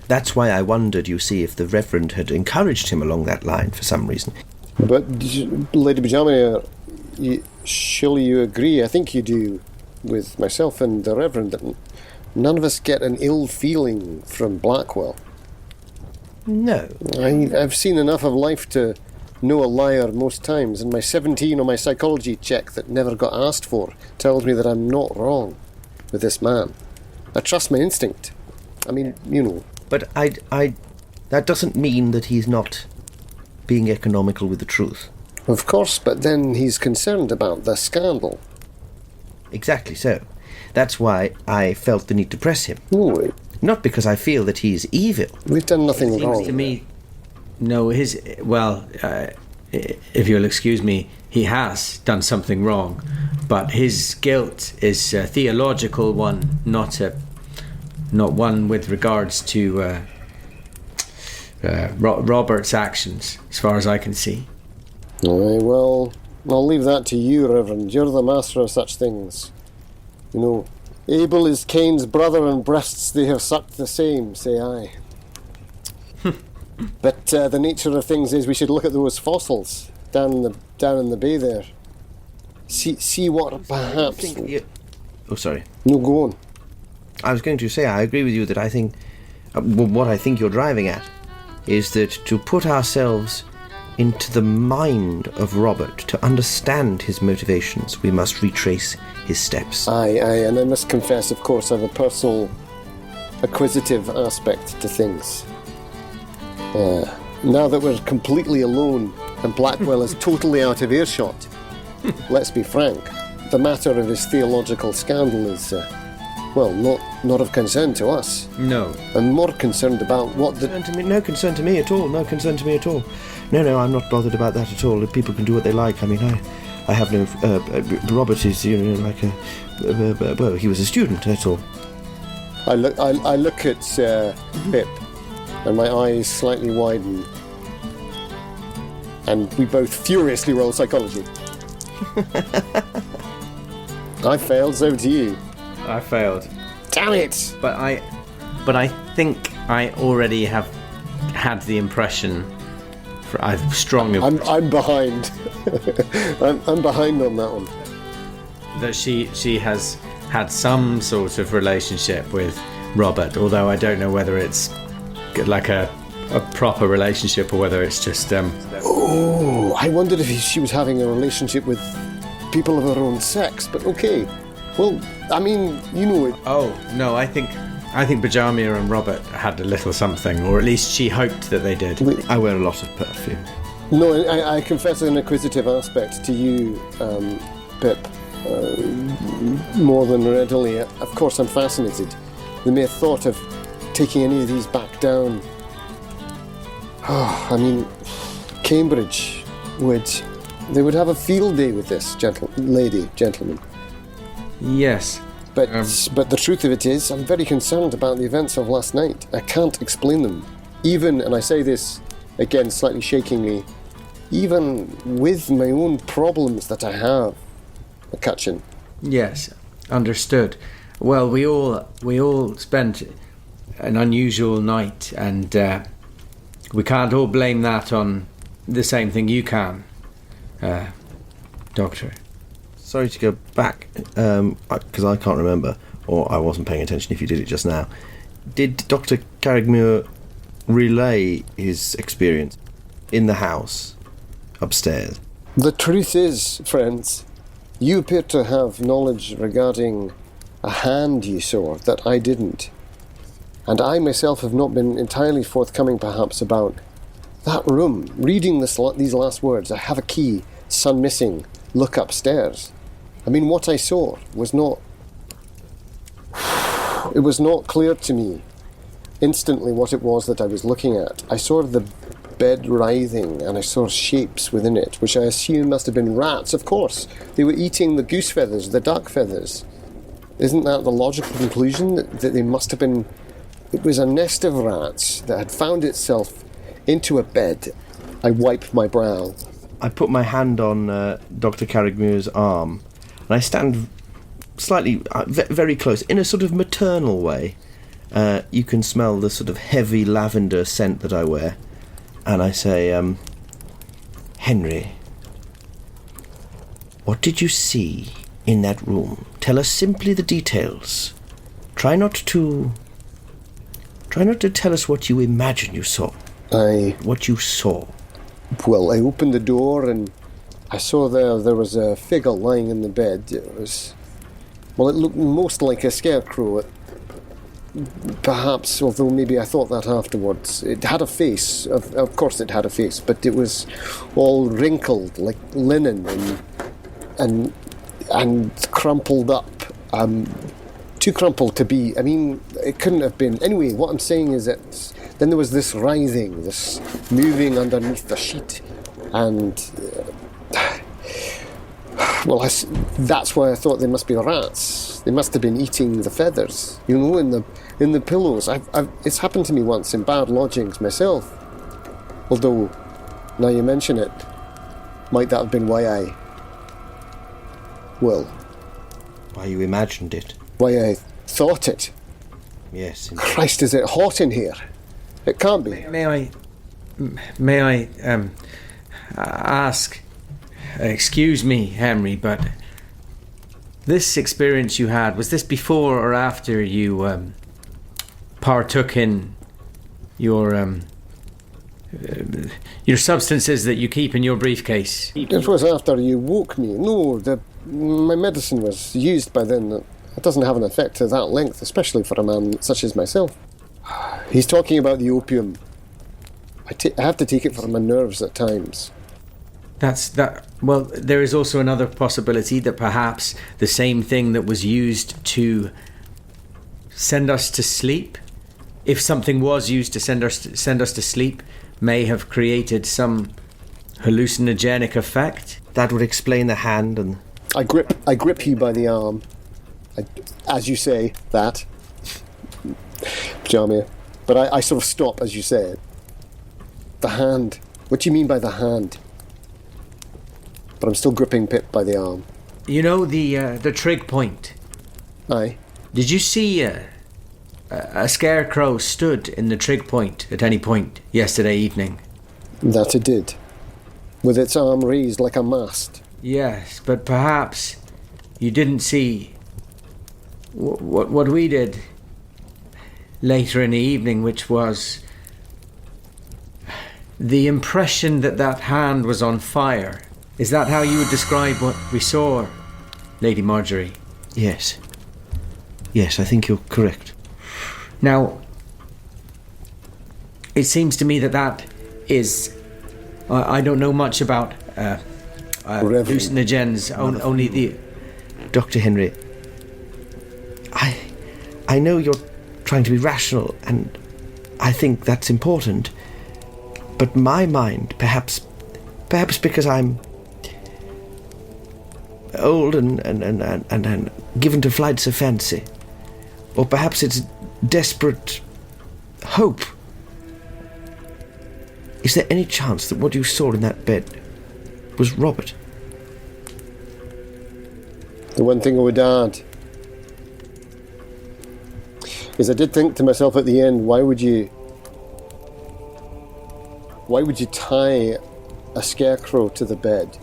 That's why I wondered, you see, if the Reverend had encouraged him along that line for some reason. But, Lady Bajamia, surely you agree, I think you do, with myself and the Reverend, that none of us get an ill feeling from Blackwell. No. I've seen enough of life to know a liar most times, and my 17 on my psychology check that never got asked for tells me that I'm not wrong with this man. I trust my instinct. I mean, you know. But that doesn't mean that he's not being economical with the truth. Of course, but then he's concerned about the scandal. Exactly so. That's why I felt the need to press him. Oh, Not because I feel that he's evil. we've done nothing wrong. Seems to me, no, if you'll excuse me, he has done something wrong, but his guilt is a theological one, not one with regards to Robert's actions, as far as I can see. Aye, well, I'll leave that to you, Reverend. You're the master of such things. You know, Abel is Cain's brother, and breasts they have sucked the same, say I. But the nature of things is we should look at those fossils down in the bay there. See what perhaps... Oh, sorry. No, go on. I was going to say, I agree with you that I think... what I think you're driving at is that to put ourselves into the mind of Robert, to understand his motivations, we must retrace his steps. Aye, and I must confess, of course, I have a personal acquisitive aspect to things. Now that we're completely alone and Blackwell is totally out of earshot, let's be frank, the matter of his theological scandal is, not of concern to us. No. I'm more concerned about what the... No concern to me at all. No concern to me at all. No, I'm not bothered about that at all. People can do what they like. I mean, I have no... Robert is, like a... well, he was a student, that's all. I look at Pip, and my eyes slightly widen, and we both furiously roll psychology. I failed, so do you. I failed. Damn it! But I think I already have had the impression. I've strongly. I'm behind. I'm behind on that one. That she has had some sort of relationship with Robert, although I don't know whether it's like a proper relationship or whether it's just. Oh, I wondered if she was having a relationship with people of her own sex. But okay, well, I mean, you know it. Oh no, I think Bajamia and Robert had a little something, or at least she hoped that they did. I wear a lot of perfume. No, I confess an acquisitive aspect to you, Pip, more than readily. Of course, I'm fascinated. The mere thought of taking any of these back down. I mean, Cambridge they would have a field day with this, gentlemen. Yes. But the truth of it is, I'm very concerned about the events of last night. I can't explain them. Even, and I say this again slightly shakingly, even with my own problems that I have, McCutcheon. Yes, understood. Well, we all spent an unusual night, and we can't all blame that on the same thing you can, Doctor. Sorry to go back, because I can't remember, or I wasn't paying attention if you did it just now. Did Dr. Carrigmuir relay his experience in the house, upstairs? The truth is, friends, you appear to have knowledge regarding a hand you saw that I didn't. And I myself have not been entirely forthcoming, perhaps, about that room. Reading these last words, I have a key, son missing, look upstairs. I mean, what I saw was not... It was not clear to me instantly what it was that I was looking at. I saw the bed writhing, and I saw shapes within it, which I assume must have been rats. Of course, they were eating the goose feathers, the duck feathers. Isn't that the logical conclusion? That they must have been... It was a nest of rats that had found itself into a bed. I wipe my brow. I put my hand on Dr. Carrigmuir's arm, and I stand slightly, very close, in a sort of maternal way. You can smell the sort of heavy lavender scent that I wear. And I say, Henry, what did you see in that room? Tell us simply the details. Try not to tell us what you imagine you saw. What you saw. Well, I opened the door and I saw there was a figure lying in the bed. It looked most like a scarecrow. Perhaps, although maybe I thought that afterwards. It had a face. Of course it had a face, but it was all wrinkled like linen and crumpled up. Too crumpled to be... I mean, it couldn't have been... Anyway, what I'm saying is that then there was this writhing, this moving underneath the sheet, and... that's why I thought they must be rats. They must have been eating the feathers, in the pillows. It's happened to me once in bad lodgings myself. Although, now you mention it, might that have been why you imagined it? Why I thought it? Yes. Christ, is it hot in here? It can't be. May may I ask, excuse me, Henry, but this experience you had, was this before or after you partook in your substances that you keep in your briefcase? It was after you woke me. No, my medicine was used by then. It doesn't have an effect to that length, especially for a man such as myself. He's talking about the opium. I have to take it for my nerves at times. Well, there is also another possibility that perhaps the same thing that was used to send us to sleep, if something was used to send us to sleep, may have created some hallucinogenic effect. That would explain the hand and... I grip you by the arm. As you say, that. Jamia. But I sort of stop as you say it. The hand. What do you mean by the hand? But I'm still gripping Pip by the arm. You know the trig point? Aye. Did you see a scarecrow stood in the trig point at any point yesterday evening? That it did. With its arm raised like a mast. Yes, but perhaps you didn't see what we did later in the evening, which was the impression that hand was on fire. Is that how you would describe what we saw, Lady Marjorie? Yes. Yes, I think you're correct. Now, it seems to me that is... I don't know much about hallucinogens, only the... Dr. Henry, I know you're trying to be rational, and I think that's important, but my mind, perhaps because I'm old and given to flights of fancy, or perhaps it's desperate hope. Is there any chance that what you saw in that bed was Robert? The one thing I would add is I did think to myself at the end, why would you tie a scarecrow to the bed?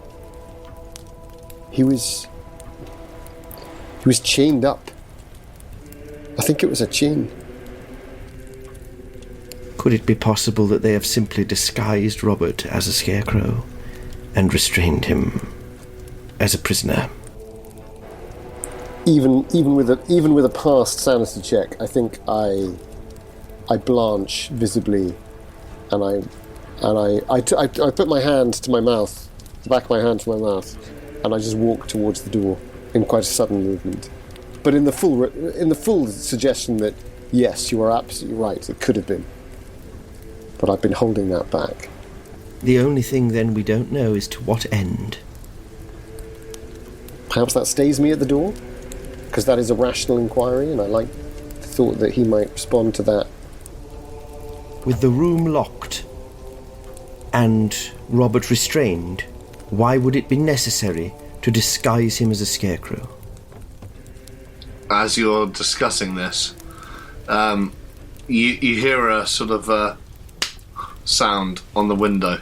He was chained up. I think it was a chain. Could it be possible that they have simply disguised Robert as a scarecrow and restrained him as a prisoner? Even with a past sanity check, I think I blanch visibly, and I put my hand to my mouth, the back of my hand to my mouth, and I just walk towards the door in quite a sudden movement. But in the full suggestion that yes, you are absolutely right, it could have been. But I've been holding that back. The only thing then we don't know is to what end. Perhaps that stays me at the door, because that is a rational inquiry, and I like the thought that he might respond to that. With the room locked and Robert restrained, why would it be necessary to disguise him as a scarecrow? As you're discussing this, you hear a sort of sound on the window,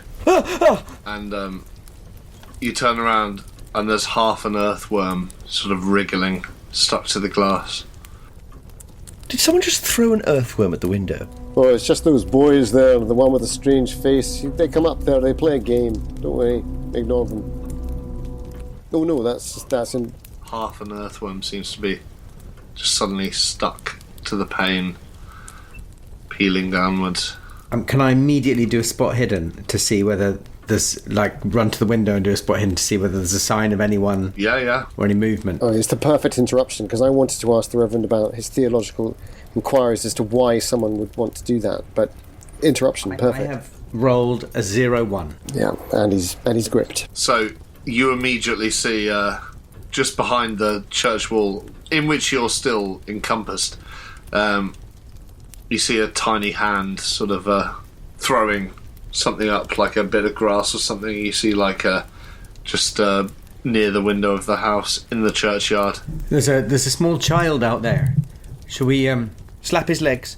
and you turn around, and there's half an earthworm sort of wriggling, stuck to the glass. Did someone just throw an earthworm at the window? Oh, it's just those boys there, the one with the strange face. They come up there, they play a game. Don't worry, ignore them. Oh no, that's in... Half an earthworm seems to be just suddenly stuck to the pane, peeling downwards. Can I immediately do a spot hidden to see whether there's, run to the window and do a spot hidden to see whether there's a sign of anyone? Yeah. Or any movement? Oh, it's the perfect interruption, because I wanted to ask the Reverend about his theological inquiries as to why someone would want to do that, but interruption, perfect. I have rolled a 0-1. Yeah, and he's gripped. So you immediately see, just behind the church wall, in which you're still encompassed, you see a tiny hand sort of throwing something up, like a bit of grass or something. You see just near the window of the house in the churchyard. There's a small child out there. Shall we Slap his legs.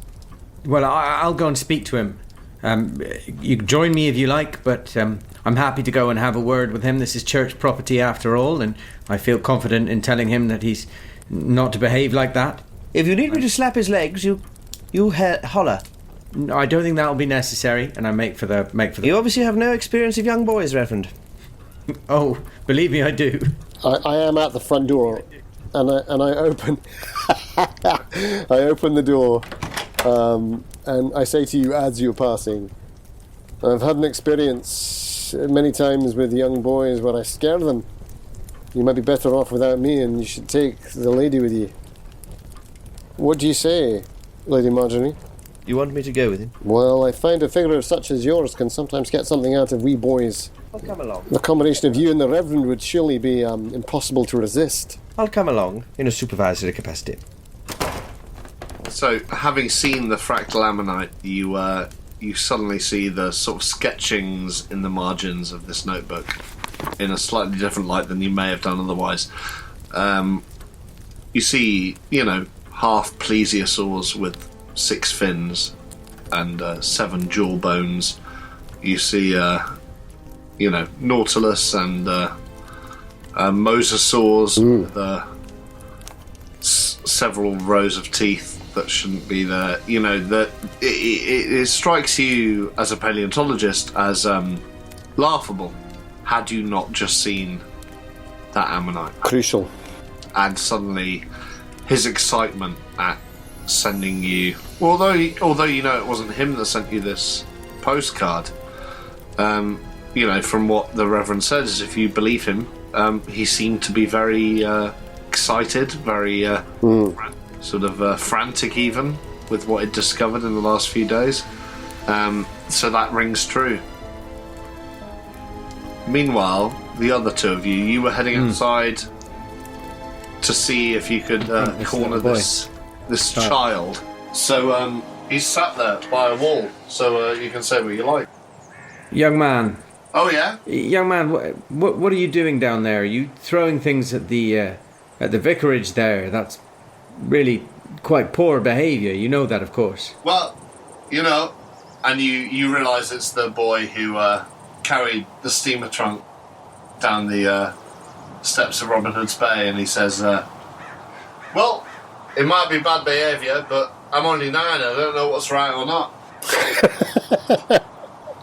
Well, I'll go and speak to him. You can join me if you like, but I'm happy to go and have a word with him. This is church property after all, and I feel confident in telling him that he's not to behave like that. If you need me to slap his legs, you holler. No, I don't think that'll be necessary, and I make for the. You obviously have no experience of young boys, Reverend. Oh, believe me, I do. I am at the front door, and I open. I open the door, and I say to you as you're passing, I've had an experience many times with young boys where I scare them. You might be better off without me, and you should take the lady with you. What do you say, Lady Marjorie? You want me to go with him? Well, I find a figure such as yours can sometimes get something out of wee boys. I'll come along. The combination of you and the Reverend would surely be impossible to resist. I'll come along in a supervisory capacity. So, having seen the fractal ammonite, you suddenly see the sort of sketchings in the margins of this notebook in a slightly different light than you may have done otherwise. You see, half plesiosaurs with 6 fins and 7 jaw bones. You see, nautilus and mosasaurs with several rows of teeth that shouldn't be there. It strikes you as a paleontologist as laughable had you not just seen that ammonite. Crucial. And suddenly his excitement at sending you, although it wasn't him that sent you this postcard, from what the Reverend says, if you believe him, he seemed to be very excited, very frantic even with what he'd discovered in the last few days. So that rings true. Meanwhile, the other two of you were heading outside to see if you could corner this child. So he's sat there by a wall, so you can say what you like. Young man. Oh yeah? Young man, what are you doing down there? Are you throwing things at the vicarage there? That's really quite poor behaviour. You know that, of course. Well, and you realise it's the boy who carried the steamer trunk down the steps of Robin Hood's Bay, and he says, well, it might be bad behaviour, but I'm only 9, I don't know what's right or not.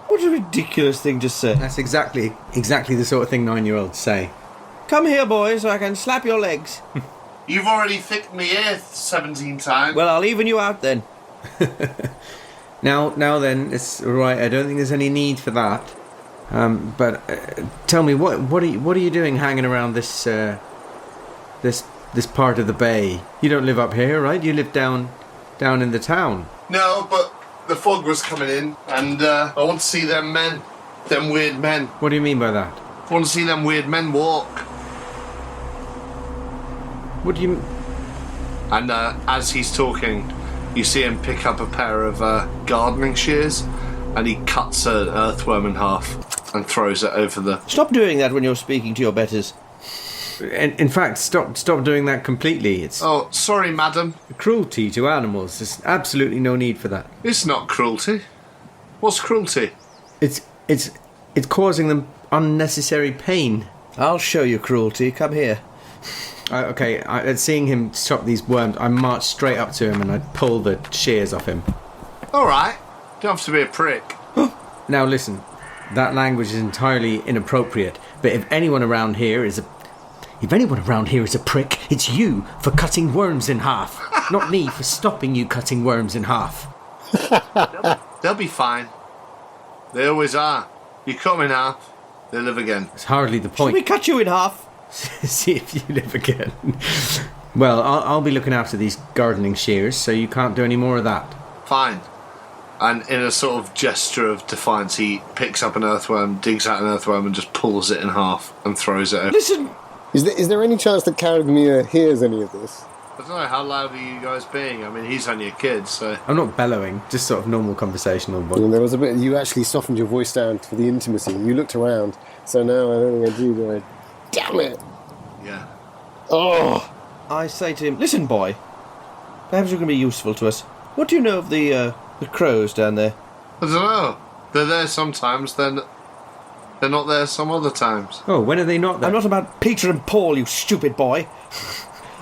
What a ridiculous thing to say. That's exactly the sort of thing 9-year-olds say. Come here, boys, so I can slap your legs. You've already thicked me here 17 times. Well, I'll even you out then. Now then, it's all right. I don't think there's any need for that. But tell me, what are you doing hanging around this part of the bay? You don't live up here, right? You live down in the town. No, but the fog was coming in, and I want to see them weird men. What do you mean by that? I want to see them weird men walk. What do you... And as he's talking, you see him pick up a pair of gardening shears, and he cuts an earthworm in half and throws it over the... Stop doing that when you're speaking to your betters. In fact, stop doing that completely. It's... Oh, sorry, madam. Cruelty to animals. There's absolutely no need for that. It's not cruelty. What's cruelty? It's causing them unnecessary pain. I'll show you cruelty. Come here. Seeing him chop these worms, I march straight up to him and I pull the shears off him. All right. Don't have to be a prick. Now listen, that language is entirely inappropriate. But if anyone around here is a prick, it's you for cutting worms in half, not me for stopping you cutting worms in half. They'll be fine. They always are. You cut them in half, they live again. It's hardly the point. Should we cut you in half? See if you live again. Well, I'll be looking after these gardening shears, so you can't do any more of that. Fine. And in a sort of gesture of defiance, he picks up an earthworm, digs out an earthworm, and just pulls it in half and throws it over. Listen! Is there any chance that Caragmere hears any of this? I don't know, how loud are you guys being? I mean, he's only a kid, so... I'm not bellowing, just sort of normal conversational. And there was a bit... You actually softened your voice down for the intimacy. You looked around, so now I don't think I do, do I? Damn it! Yeah. Oh! I say to him, listen, boy. Perhaps you can be useful to us. What do you know of the crows down there? I don't know. They're there sometimes, then they're not there some other times. Oh, when are they not there? I'm not about Peter and Paul, you stupid boy.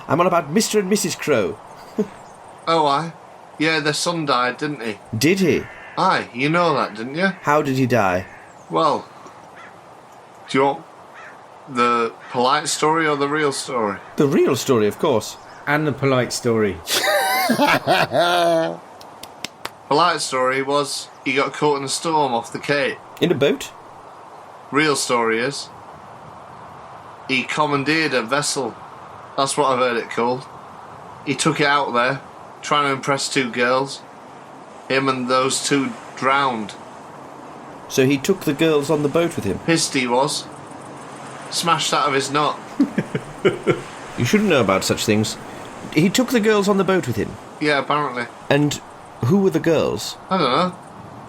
I'm on about Mr. and Mrs. Crow. Oh, aye. Yeah, their son died, didn't he? Did he? Aye, you know that, didn't you? How did he die? Well, do you want the polite story or the real story? The real story, of course. And the polite story. Polite story was he got caught in a storm off the Cape. In a boat? Real story is he commandeered a vessel. That's what I've heard it called. He took it out there, trying to impress two girls. Him and those two drowned. So he took the girls on the boat with him? Pissed he was. Smashed out of his nut. You shouldn't know about such things. He took the girls on the boat with him? Yeah, apparently. And who were the girls? I don't know.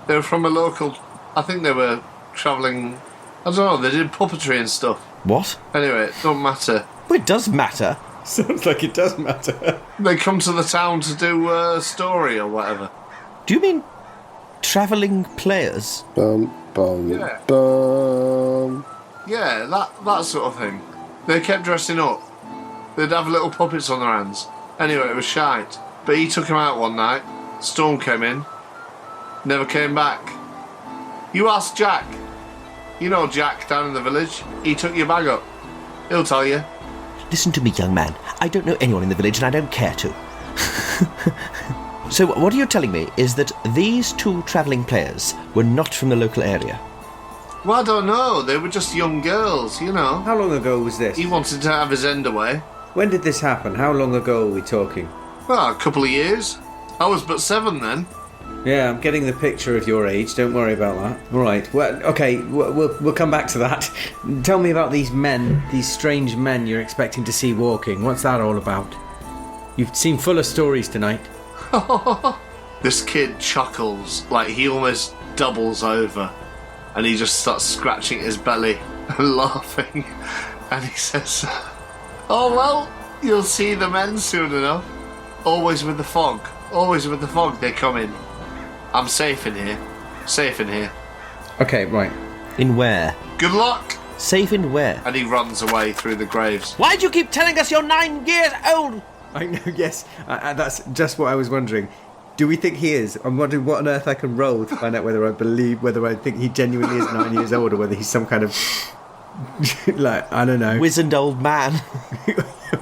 They were from a local... I think they were travelling... I don't know, they did puppetry and stuff. What? Anyway, it don't matter. Well, it does matter. Sounds like it does matter. They come to the town to do a story or whatever. Do you mean travelling players? Bum, bum, Yeah. bum. Yeah, that sort of thing. They kept dressing up. They'd have little puppets on their hands. Anyway, it was shite. But he took him out one night. Storm came in. Never came back. You ask Jack. You know Jack down in the village. He took your bag up. He'll tell you. Listen to me, young man. I don't know anyone in the village and I don't care to. So what you're telling me is that these two travelling players were not from the local area? Well, I don't know. They were just young girls, you know. How long ago was this? He wanted to have his end away. When did this happen? How long ago are we talking? Well, a couple of years. I was but 7 then. Yeah, I'm getting the picture of your age. Don't worry about that. All right. Well, okay. We'll come back to that. Tell me about these men, these strange men you're expecting to see walking. What's that all about? You've seemed full of stories tonight. This kid chuckles like he almost doubles over, and he just starts scratching his belly and laughing. And he says, "Oh well, you'll see the men soon enough. Always with the fog. Always with the fog. They come in. I'm safe in here. Safe in here. Okay, right. In where? Good luck." Safe in where? And he runs away through the graves. Why do you keep telling us you're 9 years old? I know, yes. That's just what I was wondering. Do we think he is? I'm wondering what on earth I can roll to find out whether I think he genuinely is 9 years old or whether he's some kind of, like, I don't know. Wizened old man.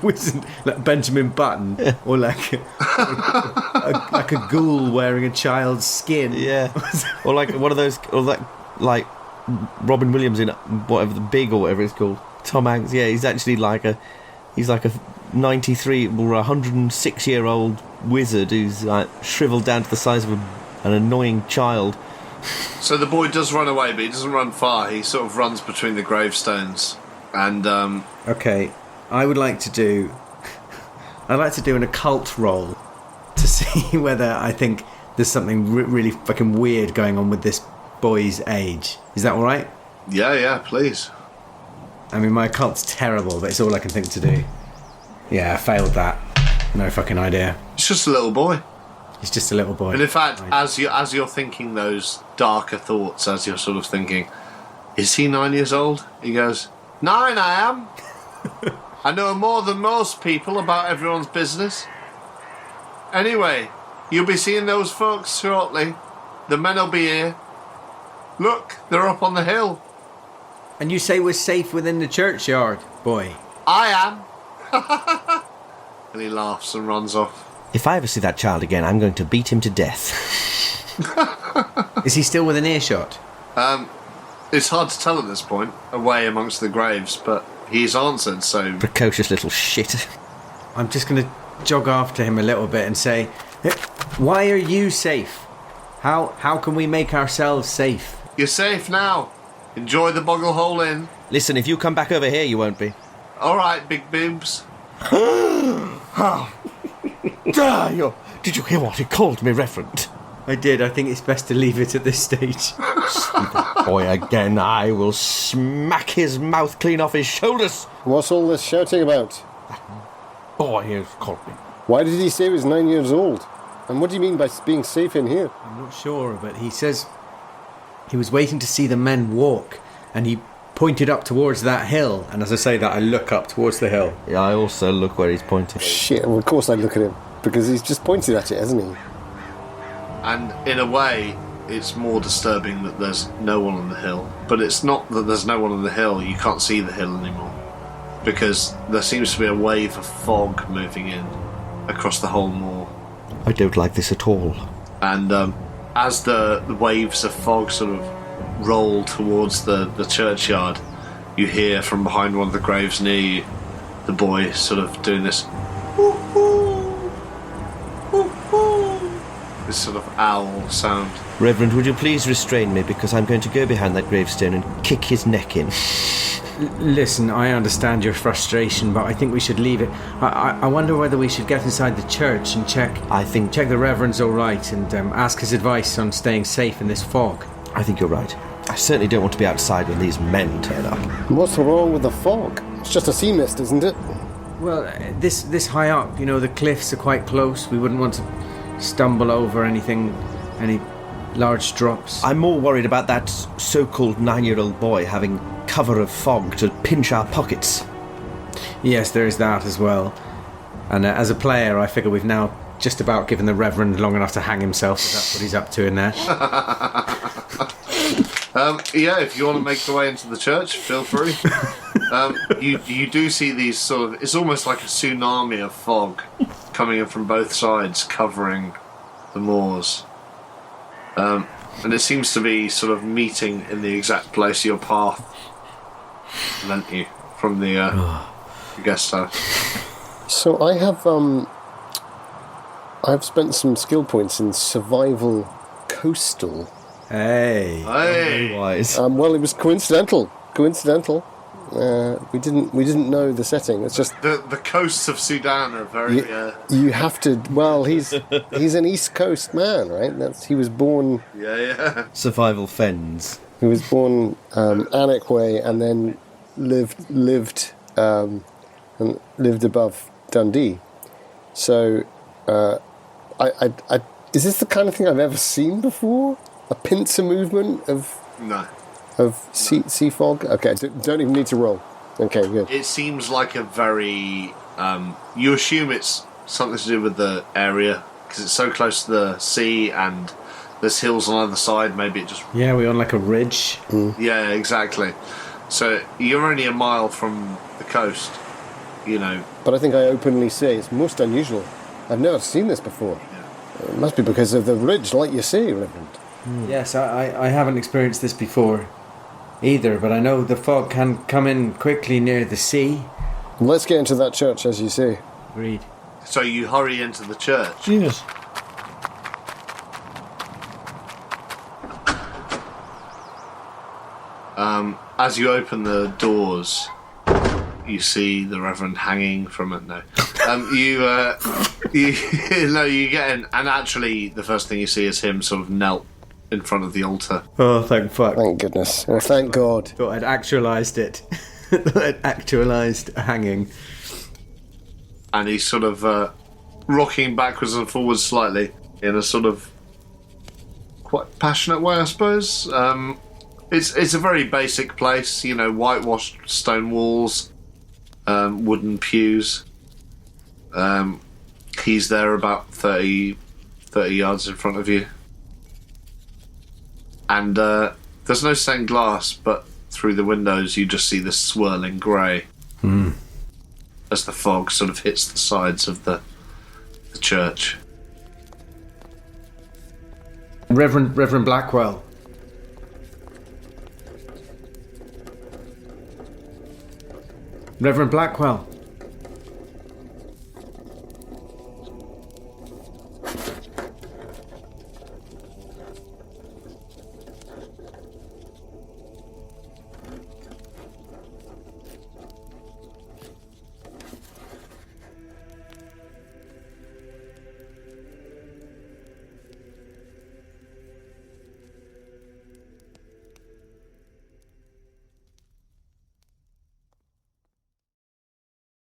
Wizened, like Benjamin Button. Or like a ghoul wearing a child's skin. Yeah. Or like one of those, or like Robin Williams in whatever, The Big or whatever it's called. Tom Hanks, yeah, he's actually like a 93 or 106-year-old wizard who's like shriveled down to the size of an annoying child. So the boy does run away, but he doesn't run far. He sort of runs between the gravestones. And, Okay, I'd like to do an occult roll to see whether I think there's something really fucking weird going on with this boy's age. Is that alright? yeah, please. I mean, my occult's terrible, but it's all I can think to do. Yeah, I failed that. No fucking idea. It's just a little boy. He's just a little boy. And in fact, as you're thinking those darker thoughts, as you're sort of thinking, is he 9 years old? He goes, 9 I am. I know more than most people about everyone's business. Anyway, you'll be seeing those folks shortly. The men will be here. Look, they're up on the hill. And you say we're safe within the churchyard, boy? I am. And he laughs and runs off. If I ever see that child again, I'm going to beat him to death. Is he still within earshot? It's hard to tell at this point, away amongst the graves, but he's answered, so... Precocious little shit. I'm just going to jog after him a little bit and say, why are you safe? How can we make ourselves safe? You're safe now. Enjoy the Boggle Hole Inn. Listen, if you come back over here, you won't be. Alright, big boobs. Did you hear what he called me, Reverend? I did. I think it's best to leave it at this stage. Boy, again, I will smack his mouth clean off his shoulders. What's all this shouting about? Boy has called me. Why did he say he was 9 years old? And what do you mean by being safe in here? I'm not sure, but he says he was waiting to see the men walk, and he pointed up towards that hill. And as I say that, I look up towards the hill. Yeah, I also look where he's pointing. Shit, well, of course I look at him, because he's just pointed at it, hasn't he? And in a way, it's more disturbing that there's no one on the hill. But it's not that there's no one on the hill, you can't see the hill anymore. Because there seems to be a wave of fog moving in across the whole moor. I don't like this at all. And as the waves of fog sort of roll towards the churchyard, you hear from behind one of the graves near you the boy sort of doing this this sort of owl sound. Reverend, would you please restrain me, because I'm going to go behind that gravestone and kick his neck in. Listen, I understand your frustration, but I think we should leave it. I wonder whether we should get inside the church and check the Reverend's all right, and ask his advice on staying safe in this fog. I think you're right. I certainly don't want to be outside when these men turn up. What's wrong with the fog? It's just a sea mist, isn't it? Well, this high up, the cliffs are quite close. We wouldn't want to stumble over any large drops. I'm more worried about that so-called 9-year-old boy having cover of fog to pinch our pockets. Yes, there is that as well. And as a player, I figure we've now just about given the Reverend long enough to hang himself, if that's what he's up to in there. Yeah, if you want to make the way into the church, feel free. You do see these sort of... It's almost like a tsunami of fog coming in from both sides, covering the moors. And it seems to be sort of meeting in the exact place your path lent you from the guest house. So I've spent some skill points in survival coastal. Hey. Very wise. Well, it was coincidental. We didn't know the setting. It's just the coasts of Sudan are very. You have to. Well, he's an East Coast man, right? He was born Survival fens. He was born Alnwick way, and then lived above Dundee. So, is this the kind of thing I've ever seen before? A pincer movement of sea fog? Okay, don't even need to roll. Okay, good. It seems like a very... you assume it's something to do with the area, because it's so close to the sea and there's hills on either side, maybe it just... Yeah, we're on like a ridge. Yeah, exactly. So you're only a mile from the coast, But I think I openly say it's most unusual. I've never seen this before. Yeah. It must be because of the ridge, like you say, Reverend. Yes, I haven't experienced this before either, but I know the fog can come in quickly near the sea. Let's get into that church, as you say. Agreed. So you hurry into the church. Yes. As you open the doors, you see the Reverend hanging from it. No, you get in, and actually, the first thing you see is him sort of knelt in front of the altar. Oh, thank fuck! Thank goodness! Oh, thank God! Thought I'd actualised it. I'd actualised hanging. And he's sort of rocking backwards and forwards slightly in a sort of quite passionate way, I suppose. It's a very basic place, whitewashed stone walls, wooden pews. He's there about 30 yards in front of you. And there's no stained glass, but through the windows you just see this swirling grey as the fog sort of hits the sides of the church. Reverend Blackwell. Reverend Blackwell.